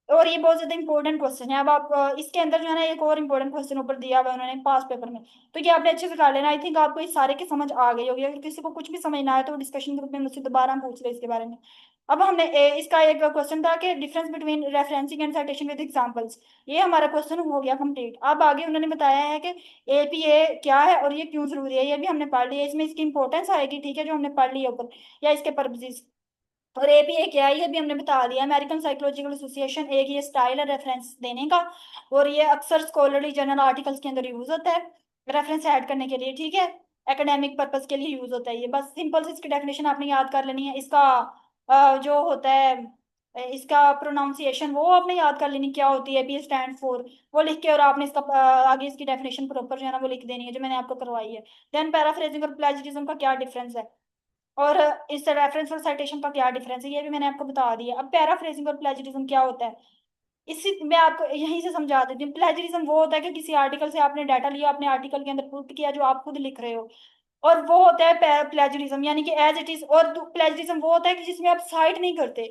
और ये बहुत ज्यादा इंपॉर्टेंट क्वेश्चन है। अब आप इसके अंदर जो है ना, एक और इंपॉर्टेंट क्वेश्चन ऊपर दिया हुआ है उन्होंने पास पेपर में। तो ये आपने अच्छे से कर लेना। आई थिंक आपको इस सारे की समझ आ गई होगी। अगर किसी को कुछ भी समझ ना आए तो डिस्कशन ग्रुप में मुझसे दोबारा पूछ ले इसके बारे में। अब हमने इसका एक क्वेश्चन था कि difference between referencing and citation with examples. ये हमारा क्वेश्चन हो गया कंप्लीट। अब आगे उन्होंने बताया है कि एपीए क्या है और ये क्यों जरूरी है, ये भी हमने पढ़ लिया। इसमें इसकी इंपॉर्टेंस आएगी, ठीक है, जो हमने पढ़ लिया ऊपर, या इसके पर्पसेस। और एपीए क्या है, ये भी हमने बता दिया। अमेरिकन साइकोलॉजिकल एसोसिएशन, एक ये स्टाइल है रेफरेंस देने का, और ये अक्सर स्कॉलरली जर्नल आर्टिकल्स के अंदर यूज होता है रेफरेंस ऐड करने के लिए, ठीक है। एकेडमिक पर्पस के लिए यूज होता है ये। बस सिंपल से इसकी डेफिनेशन आपने याद कर लेनी है। इसका जो होता है, इसका प्रोनाउंसिएशन वो आपने याद कर लेनी, क्या होती है, बी स्टैंड फॉर, वो लिख के, और आपने इसका आगे इसकी डेफिनेशन प्रॉपर जो है ना वो लिख देनी है, जो मैंने आपको करवाई है। देन पैराफ्रेजिंग और प्लेजरिज्म का क्या डिफरेंस है, और इस रेफरेंस और साइटेशन का क्या डिफरेंस है, ये भी मैंने आपको बता दिया। अब पैराफ्रेजिंग और प्लेजरिज्म क्या होता है, इसी मैं आपको यहीं से समझा देती हूँ। प्लेजरिज्म वो होता है कि किसी आर्टिकल से आपने डाटा लिया, अपने आर्टिकल के अंदर पुट किया जो आप खुद लिख रहे हो, और वो होता है प्लेजरिज्म, यानी कि एज इट इज। और प्लेजरिज्म वो होता है कि जिसमें आप साइट नहीं करते,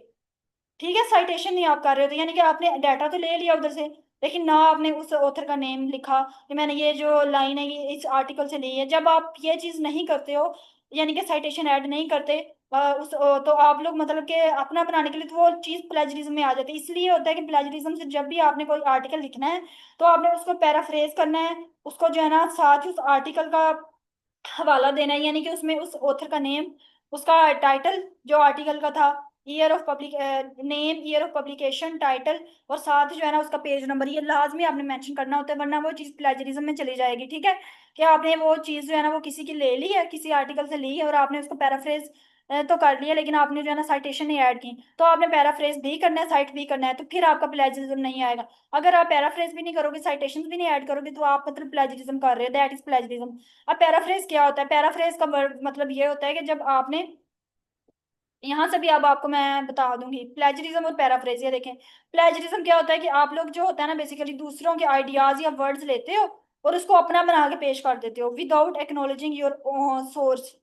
ठीक है, साइटेशन नहीं आप कर रहे हो। तो यानी कि आपने डाटा तो ले लिया उधर से, लेकिन ना आपने उस ऑथर का नेम लिखा कि मैंने ये जो लाइन है ये इस आर्टिकल से ली है। जब आप ये चीज नहीं करते हो, यानी कि साइटेशन ऐड नहीं करते तो आप लोग मतलब कि अपना बनाने के लिए, तो वो चीज प्लेजरिज्म में आ जाती है। इसलिए होता है कि प्लेजरिज्म से जब भी आपने कोई आर्टिकल लिखना है, तो आपने उसको पैराफ्रेज करना है, उसको जो है ना साथ ही उस आर्टिकल का हवाला देना है, यानी कि उसमें उस ऑथर का नेम, उसका टाइटल जो आर्टिकल का था, year of public name, year of publication, title, और साथ जो है ना उसका पेज नंबर, ये लाजमी आपने मेंशन करना होता है, वरना वो चीज प्लेजरिज्म में चली जाएगी, ठीक है। कि आपने वो चीज जो है ना वो किसी की ले ली है, किसी आर्टिकल से ली है, और आपने उसको पैराफ्रेज तो कर लिया, लेकिन आपने जो है ना साइटेशन नहीं ऐड की। तो आपने पैराफ्रेज भी करना है, साइट भी करना है, तो फिर आपका प्लेजरिज्म नहीं आएगा। अगर आप पैराफ्रेज भी नहीं करोगे, साइटेशन भी नहीं ऐड करोगे, तो आप मतलब प्लेजरिज्म कर रहे हो, दैट इज प्लेजरिज्म। अब पैराफ्रेज क्या होता है, पैराफ्रेज का मतलब ये होता है कि जब आपने, यहाँ से भी अब आपको मैं बता दूंगी प्लेजरिज्म और पैराफ्रेज। ये देखें, प्लेजरिज्म क्या होता है कि आप लोग जो होता है ना बेसिकली दूसरों के आइडियाज या वर्ड्स लेते हो और उसको अपना बना के पेश कर देते हो विदाउट एक्नोलॉजिंग योर सोर्स,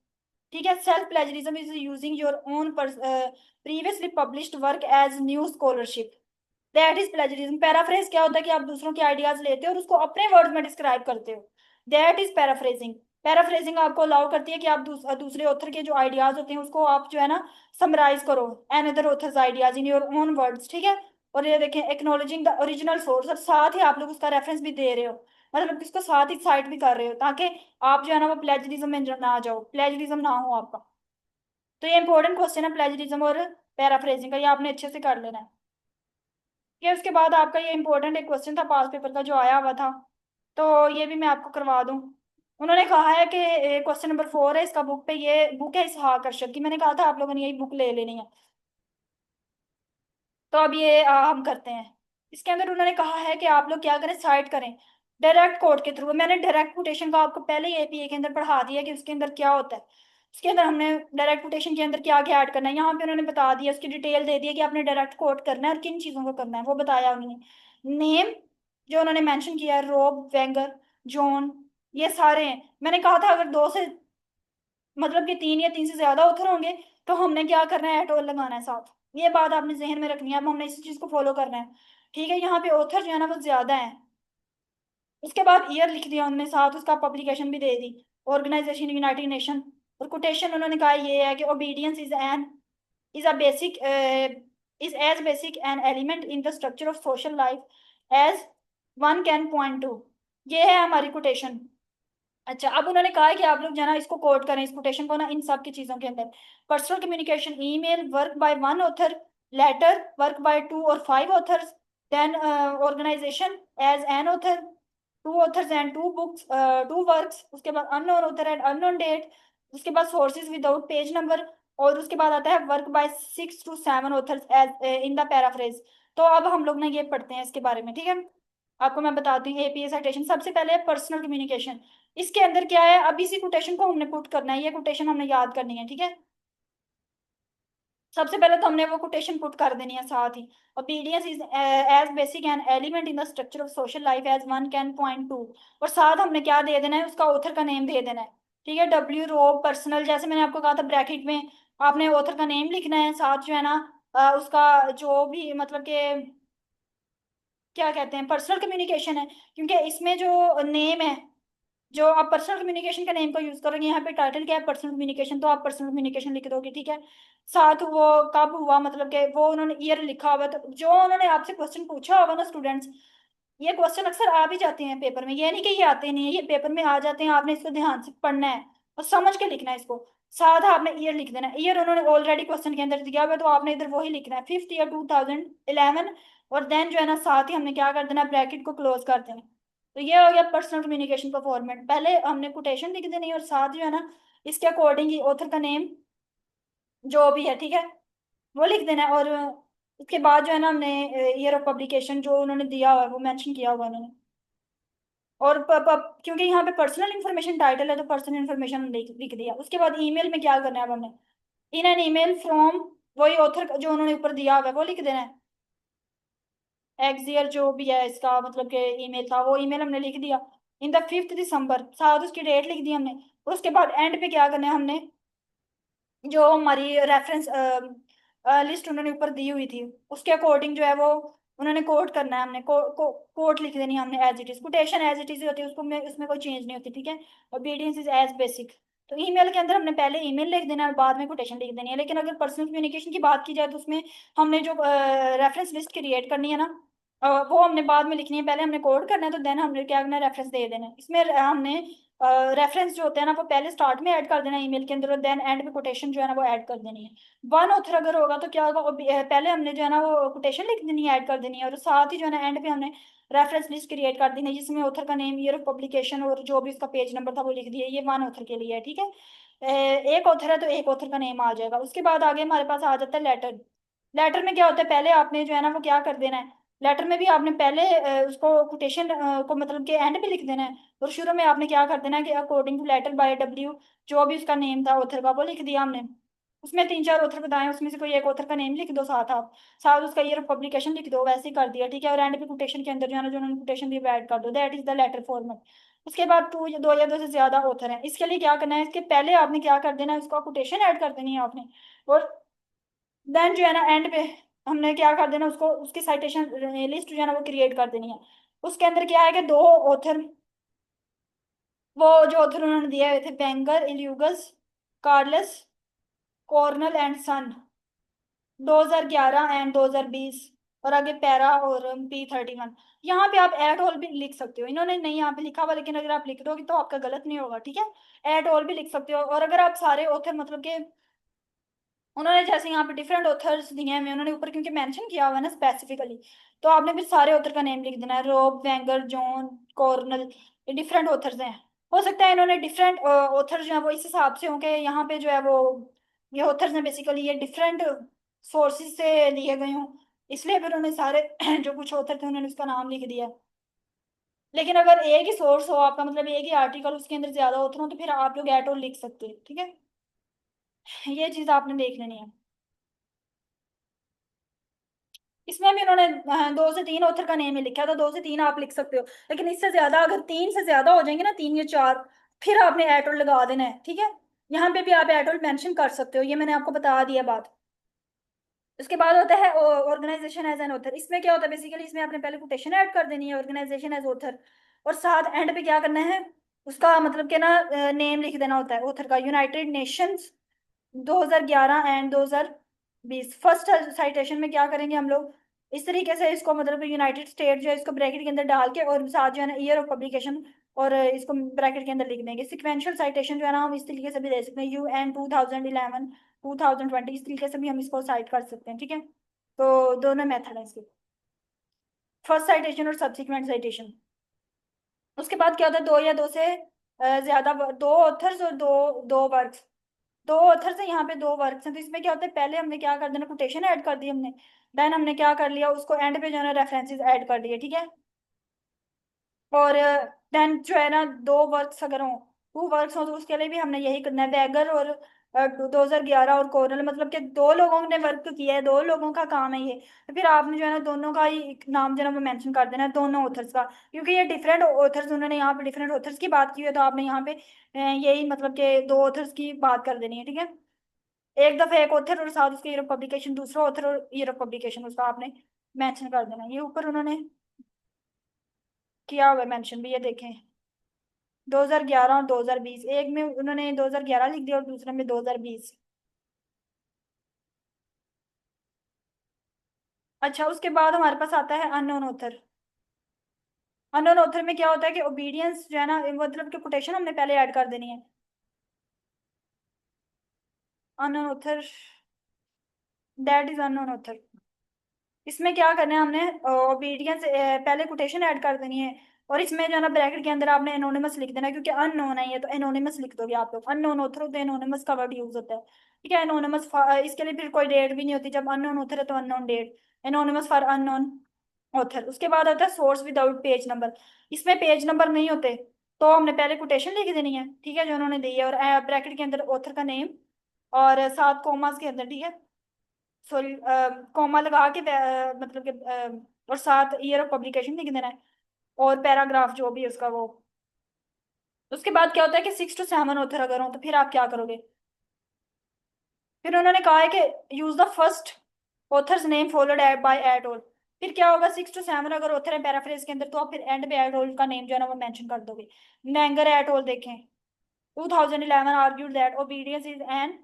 ठीक है। Self plagiarism is using your own previously published work as new scholarship, that is plagiarism. Paraphrase क्या होता है कि आप दूसरों के आइडियाज लेते हो और उसको अपने वर्ड में डिस्क्राइब करते हो, दैट इज पैराफ्रेजिंग। पैराफ्रेजिंग आपको अलाउ करती है कि आप दूसरे ऑथर के जो आइडियाज होते हैं उसको आप जो है ना समराइज करो, another authors ideas in your own words, ठीक है। और ये देखें, एक्नोलॉजिंग द ओरिजिनल सोर्स, और साथ ही आप लोग उसका रेफरेंस भी दे रहे हो, मतलब इसको साथ ही साइट भी कर रहे हो, ताकि आप जो है ना वो प्लेजरिज्म में ना जाओ, प्लेजरिज्म ना हो आपका। तो ये इंपॉर्टेंट क्वेश्चन है प्लेजरिज्म और पैराफ्रेजिंग का, ये आपने अच्छे से कर लेना है। ये उसके बाद आपका ये इंपॉर्टेंट एक क्वेश्चन था पास पेपर का जो आया हुआ था, तो ये भी मैं आपको करवा दूं। उन्होंने कहा है कि क्वेश्चन नंबर 4 है इसका बुक पे, ये बुक है इसहाक अरशद की, मैंने कहा था आप लोगों ने यही बुक ले लेनी है। तो अब ये हम करते हैं। इसके अंदर उन्होंने कहा है कि आप लोग क्या करें, साइट करें डायरेक्ट कोड के थ्रू। मैंने डायरेक्ट कोटेशन का आपको पहले ही एपीए के अंदर पढ़ा दिया कि उसके अंदर क्या होता है। उसके अंदर हमने डायरेक्ट कोटेशन के अंदर क्या क्या ऐड करना है, यहाँ पे उन्होंने बता दिया, उसकी डिटेल दे दी है कि आपने डायरेक्ट कोट करना है और किन चीज़ों को करना है, वो बताया उन्होंने। नेम जो उन्होंने मेंशन किया है, रोब, वेंगर, जॉन, ये सारे हैं। मैंने कहा था अगर दो से मतलब कि 3 या 3 से ज्यादा ऑथर होंगे, तो हमने क्या करना है, एट ऑल लगाना है साथ। ये बात आपने जहन में रखनी है, अब हमने इसी चीज को फॉलो करना है, ठीक है। यहाँ पे ऑथर जो है ना वो ज्यादा है, उसके बाद ईयर लिख दिया उन्होंने, साथ उसका पब्लिकेशन भी दे दी, ऑर्गेनाइजेशन यूनाइटेड नेशन। और कोटेशन उन्होंने कहा ये है कि obedience is a basic is as basic an element in the structure of social life as one can point to। ये है हमारी कोटेशन। अच्छा, अब उन्होंने कहा है कि आप लोग जो है ना इसको कोट करें, इस कोटेशन को ना इन सब की चीजों के अंदर। Personal communication, email work by one author, letter work by two और five authors, then organization as an author, two authors and two books, two works, उसके बाद unknown author and unknown date, उसके बाद सोर्सेज विदाउट पेज नंबर, और उसके बाद आता है work by 6 to 7 authors as in the paraphrase. तो अब हम लोग ना ये पढ़ते हैं इसके बारे में, ठीक है। आपको मैं बताती हूँ एपीए साइटेशन। सबसे पहले पर्सनल कम्युनिकेशन। इसके अंदर क्या है, अब इसी कोटेशन को हमने पुट करना है, ये कोटेशन हमने याद करनी है, ठीक है। सबसे पहले तो हमने वो कोटेशन पुट कर देनी है साथ ही। Obedience is as basic an element in the structure of social life as one can point to. और साथ हमने क्या दे देना है, उसका ऑथर का नेम दे देना है, ठीक है। डब्ल्यू रो पर्सनल, जैसे मैंने आपको कहा था ब्रैकेट में आपने ऑथर का नेम लिखना है, साथ जो है ना उसका जो भी मतलब कि क्या कहते हैं पर्सनल कम्युनिकेशन है, क्योंकि इसमें जो नेम है, जो आप पर्सनल कम्युनिकेशन का नेम को यूज करोगे, यहाँ पे टाइटल क्या है पर्सनल कम्युनिकेशन, तो आप पर्सनल कम्युनिकेशन लिख दोगे, ठीक है। साथ वो कब हुआ, मतलब कि वो उन्होंने ईयर लिखा हुआ है, तो जो उन्होंने आपसे क्वेश्चन पूछा होगा ना स्टूडेंट्स, ये क्वेश्चन अक्सर आ भी जाते हैं पेपर में, ये नहीं कि ये आते नहीं है, ये पेपर में आ जाते हैं। आपने इसको ध्यान से पढ़ना है और समझ के लिखना है इसको। साथ आपने ईयर लिख देना है, ईयर उन्होंने ऑलरेडी क्वेश्चन के अंदर दिया हुआ है, तो आपने इधर वही लिखना है, 5th ईयर 2011। और देन जो है ना साथ ही हमने क्या कर देना, ब्रैकेट को क्लोज कर देना। तो ये हो गया पर्सनल कम्युनिकेशन का फॉर्मेट। पहले हमने कोटेशन लिख देनी है और साथ जो है ना इसके अकॉर्डिंग ही ऑथर का नेम जो भी है, ठीक है, वो लिख देना है। और उसके बाद जो है ना हमने ईयर ऑफ पब्लिकेशन जो उन्होंने दिया हुआ है वो मेंशन किया हुआ है उन्होंने। और क्योंकि यहाँ पे पर्सनल इन्फॉर्मेशन टाइटल है, तो पर्सनल इन्फॉर्मेशन लिख दिया। उसके बाद ईमेल में क्या करना है अब हमने, इन एन ईमेल फ्रॉम, वही ऑथर जो उन्होंने ऊपर दिया हुआ है वो लिख देना है। एक्सियर जो भी है इसका मतलब कि ईमेल था, वो ईमेल हमने लिख दिया। इन द 5th दिसंबर, साथ उसकी डेट लिख दी हमने। और उसके बाद एंड पे क्या करना है हमने, जो हमारी रेफरेंस लिस्ट उन्होंने ऊपर दी हुई थी उसके अकॉर्डिंग जो है वो उन्होंने कोट करना है हमने, कोट लिख देनी है हमने, as it is. Quotation as it is होती है, उसको में उसमें कोई चेंज नहीं होती, ठीक है। Obedience is as basic. तो ईमेल के अंदर हमने पहले ईमेल लिख देना है और बाद में कोटेशन लिख देनी है। लेकिन अगर पर्सनल कम्युनिकेशन की बात की जाए तो उसमें हमने जो रेफरेंस लिस्ट क्रिएट करनी है ना, वो हमने बाद में लिखनी है। पहले हमने कोड करना है, तो देन हमने क्या करना है, रेफरेंस दे देना है। इसमें हमने रेफरेंस जो होते हैं ना वो पहले स्टार्ट में ऐड कर देना है ईमेल के अंदर, और देन एंड में कोटेशन जो है ना वो ऐड कर देनी है। वन ऑथर अगर होगा तो क्या होगा, पहले हमने जो है ना वो कोटेशन लिख देनी है, ऐड कर देनी है, और साथ ही जो है ना एंड पे हमने रेफरेंस लिस्ट क्रिएट कर देनी है, जिसमें ऑथर का नेम, ईयर ऑफ पब्लिकेशन और जो भी उसका पेज नंबर था वो लिख दिया। ये वन ऑथर के लिए है, ठीक है। एक ऑथर है तो एक ऑथर का नेम आ जाएगा। उसके बाद आगे हमारे पास आ जाता है लेटर। लेटर में क्या होता है, पहले आपने जो है ना वो क्या कर देना है, लेटर में भी आपने पहले उसको कोटेशन को मतलब कि एंड पे लिख देना है, और शुरू में आपने क्या कर देना है कि according to letter by W, जो भी उसका नेम था ऑथर का वो लिख दिया हमने। उसमें 3 4 ऑथर बताए, उसमें से कोई एक ऑथर का नेम लिख दो साथ आप, साथ उसका ईयर ऑफ पब्लिकेशन लिख दो, वैसे ही कर दिया, ठीक है। और एंड पे कोटेशन के अंदर जो है ना जो उन्होंने कोटेशन दी वो ऐड कर दो, that is the letter format. उसके बाद दो से ज्यादा ऑथर हैं, इसके लिए क्या करना है, इसके पहले आपने क्या कर देना है, उसका कोटेशन ऐड कर देनी है आपने। और देन जो है ना एंड पे हमने क्या कर देना, उसको उसकी साइटेशन लिस्ट जो है ना वो क्रिएट कर देनी है। उसके अंदर क्या है कि दो ऑथर, वो जो ऑथर उन्होंने दिए हुए थे, बेंगर इल्यूगस, Carlos Cornell and son, 2011 and 2020। और आगे पैरा और P31। यहाँ पे आप एट ऑल भी लिख सकते हो, इन्होंने नहीं यहाँ पे लिखा हुआ, लेकिन अगर आप लिख दोगे तो आपका गलत नहीं होगा, ठीक है। एट ऑल भी लिख सकते हो। और अगर आप सारे ऑथर मतलब कि उन्होंने जैसे यहाँ पे डिफरेंट ऑथर्स दिए हैं उन्होंने ऊपर क्योंकि मेंशन किया हुआ है ना स्पेसिफिकली, तो आपने फिर सारे ऑथर का नेम लिख देना है, रॉब, वेंगर, जॉन, कॉर्नल, ये डिफरेंट ऑथर्स हैं। हो सकता है इन्होंने डिफरेंट ऑथर जो है वो इस हिसाब से होंगे, यहाँ पे जो है वो ये ऑथर्स ने बेसिकली ये डिफरेंट सोर्सेज से लिए गए हों, इसलिए फिर उन्होंने सारे जो कुछ ऑथर थे उन्होंने उसका नाम लिख दिया। लेकिन अगर एक ही सोर्स हो आपका, मतलब एक ही आर्टिकल, उसके अंदर ज्यादा ऑथर हो, तो फिर आप लोग एट ऑल लिख सकते हैं, ठीक है। ये चीज आपने देख लेनी है। इसमें भी उन्होंने 2 से 3 ऑथर का नेम ही लिखा था, 2 से 3 आप लिख सकते हो। लेकिन इससे ज्यादा, अगर 3 से ज्यादा हो जाएंगे ना, 3 या 4, फिर आपने एटोल लगा देना है, ठीक है। यहाँ पे भी आप एटोल मेंशन कर सकते हो, ये मैंने आपको बता दिया बात। उसके बाद होता है ऑर्गेनाइजेशन एज एन ऑथर। इसमें क्या होता है बेसिकली, इसमें आपने पहले कोटेशन ऐड कर देनी है, ऑर्गेनाइजेशन एज ऑथर। और साथ एंड पे क्या करना है, उसका मतलब कि ना नेम लिख देना होता है ऑथर का। United Nations 2011 and 2020 first citation में क्या करेंगे हम लोग, इस तरीके से इसको मतलब यूनाइटेड स्टेट जो है इसको ब्रैकेट के अंदर डाल के और साथ जो है ना ईयर ऑफ पब्लिकेशन और इसको ब्रैकेट के अंदर लिख देंगे। सिक्वेंशियल साइटेशन जो है ना हम इस तरीके से भी दे सकते हैं, UN 2011 2020, इस तरीके से भी हम इसको साइट कर सकते हैं, ठीक है। तो दोनों मेथड है इसके, फर्स्ट साइटेशन और सब्सिक्वेंट साइटेशन। उसके बाद क्या होता है, दो या दो से ज्यादा दो ऑथर्स और दो दो वर्क्स, दो ऑथर्स है यहाँ पे, दो वर्क्स हैं। तो इसमें क्या होता है, पहले हमने क्या कर देना, कोटेशन ऐड कर दी हमने, देन हमने क्या कर लिया, उसको एंड पे जो है ना रेफरेंसेस ऐड कर दिए, ठीक है। और देन जो है ना दो वर्क्स अगर हो, टू वर्क्स हो, तो उसके लिए भी हमने यही करना है, बैगर और 2011 और कोरल, मतलब कि दो लोगों ने वर्क किया है, दो लोगों का काम है ये। तो फिर आपने जो है ना दोनों का ही एक नाम जो है ना वो मेंशन कर देना है, दोनों ऑथर्स का, क्योंकि ये डिफरेंट ऑथर्स, उन्होंने यहाँ पे डिफरेंट ऑथर्स की बात की है, तो आपने यहाँ पे यही मतलब कि दो ऑथर्स की बात कर देनी है, ठीक है। एक दफे एक ऑथर और साथ उसके ईयर ऑफ पब्लिकेशन, दूसरा ऑथर और ईयर ऑफ पब्लिकेशन उसका आपने मेंशन कर देना है। ये ऊपर उन्होंने किया हुआ है मेंशन भी, ये देखें, 2011 और 2020, एक में उन्होंने 2011 लिख दिया और दूसरे में 2020। अच्छा, उसके बाद हमारे पास आता है अननोन ऑथर। अननोन ऑथर में क्या होता है कि ओबीडियंस जो है ना, मतलब कि कोटेशन हमने पहले ऐड कर देनी है। Unknown author, that is unknown author. इसमें क्या करना है हमने, ओबीडियंस पहले कोटेशन ऐड कर देनी है, और इसमें जो है ना ब्रैकेट के अंदर आपने एनोनिमस लिख देना है, क्योंकि अननोन है ये, तो एनोनिमस लिख दोगे आप लोग। अननोन ऑथर होते हैं, एनोनिमस का वर्ड यूज होता है, ठीक है। एनोनिमस इसके लिए फिर कोई डेट भी नहीं होती, जब अननोन ऑथर है तो unknown date, anonymous for unknown author. उसके बाद आता है सोर्स विदाउट पेज नंबर। इसमें पेज नंबर नहीं होते, तो हमने पहले कोटेशन लिख देनी है, ठीक है, जो उन्होंने दी है, और ब्रैकेट के अंदर ऑथर का नेम और सात कॉमास के अंदर, ठीक है, सॉरी कॉमा लगा के मतलब कि और साथ ईयर ऑफ पब्लिकेशन लिख देना है, और पैराग्राफ जो भी है उसका वो। उसके बाद क्या होता है कि 6 to 7 ऑथर अगर हो, तो फिर आप क्या करोगे, फिर उन्होंने कहा है कि use the first author's name followed by at all. फिर क्या होगा, 6 to 7 अगर ऑथर है पैराफ्रेज के अंदर, तो आप फिर एंड पे एट ऑल का नेम जो है ना वो मेंशन कर दोगे। नेंगर एट ऑल देखें, 2011 argued that obedience is an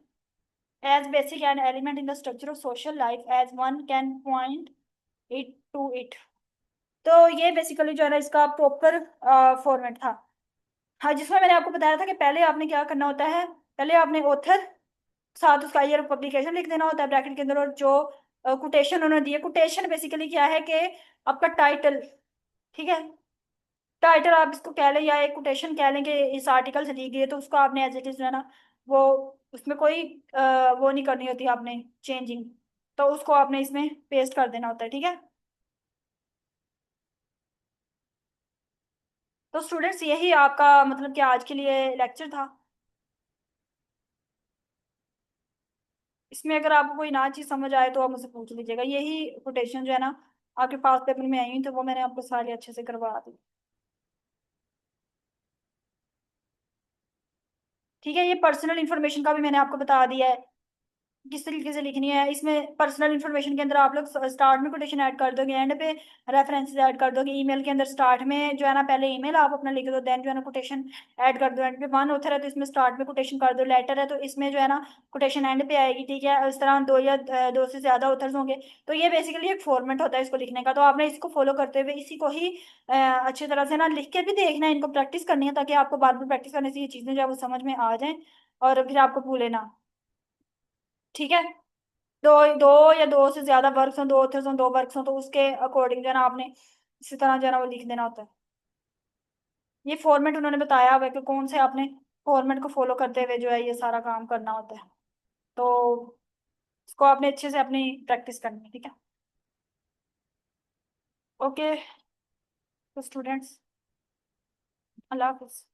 as basic an element in the structure of social life as one can point it to it। तो ये बेसिकली जो है ना इसका प्रॉपर फॉर्मेट था। हाँ, जिसमें मैंने आपको बताया था कि पहले आपने क्या करना होता है, पहले आपने ऑथर साथ उसका ईयर ऑफ पब्लिकेशन लिख देना होता है ब्रैकेट के अंदर, और जो कोटेशन उन्होंने दिए, कोटेशन बेसिकली क्या है कि आपका टाइटल, ठीक है, टाइटल आप इसको कह लें या एक कोटेशन कह लें कि इस आर्टिकल से ली गई है, तो उसको आपने एज इट इज जो है ना वो, उसमें कोई वो नहीं करनी होती आपने चेंजिंग, तो उसको आपने इसमें पेस्ट कर देना होता है, ठीक है। तो स्टूडेंट्स यही आपका मतलब कि आज के लिए लेक्चर था। इसमें अगर आपको कोई ना चीज समझ आए तो आप मुझसे पूछ लीजिएगा। यही कोटेशन जो है ना आपके पास पेपर में आई हुई, तो वो मैंने आपको सारी अच्छे से करवा दी, ठीक है। ये पर्सनल इन्फॉर्मेशन का भी मैंने आपको बता दिया है किस तरीके से लिखनी है। इसमें पर्सनल इन्फॉर्मेशन के अंदर आप लोग स्टार्ट में कोटेशन ऐड कर दोगे, एंड पे रेफरेंसेस ऐड कर दोगे। ईमेल के अंदर स्टार्ट में जो है ना पहले ईमेल आप अपना लिख दो, देन जो है ना कोटेशन ऐड कर दो। एंड पे वन ऑथर है तो इसमें स्टार्ट में कोटेशन कर दो, लेटर है तो इसमें जो है ना कोटेशन एंड पे आएगी, ठीक है। इस तरह दो या दो से ज्यादा ऑथर्स होंगे, तो ये बेसिकली एक फॉर्मेट होता है इसको लिखने का। तो आपने इसको फॉलो करते हुए इसी को ही अच्छी तरह से ना लिख के भी देखना है, इनको प्रैक्टिस करनी है, ताकि आपको बाद में प्रैक्टिस करने से ये चीजें जो है वो समझ में आ जाएं और फिर आपको भूले ना, ठीक है। दो दो या दो से ज्यादा वर्क्स हो, दो ऑथर्स हो, दो वर्क्स हो, तो उसके अकॉर्डिंग जो है ना आपने इसी तरह जो है ना वो लिख देना होता है। ये फॉर्मेट उन्होंने बताया हुआ है कि कौन से आपने फॉर्मेट को फॉलो करते हुए जो है ये सारा काम करना होता है। तो इसको आपने अच्छे से अपनी प्रैक्टिस करनी है, ठीक है। ओके, तो स्टूडेंट्स, अल्लाह हाफिज।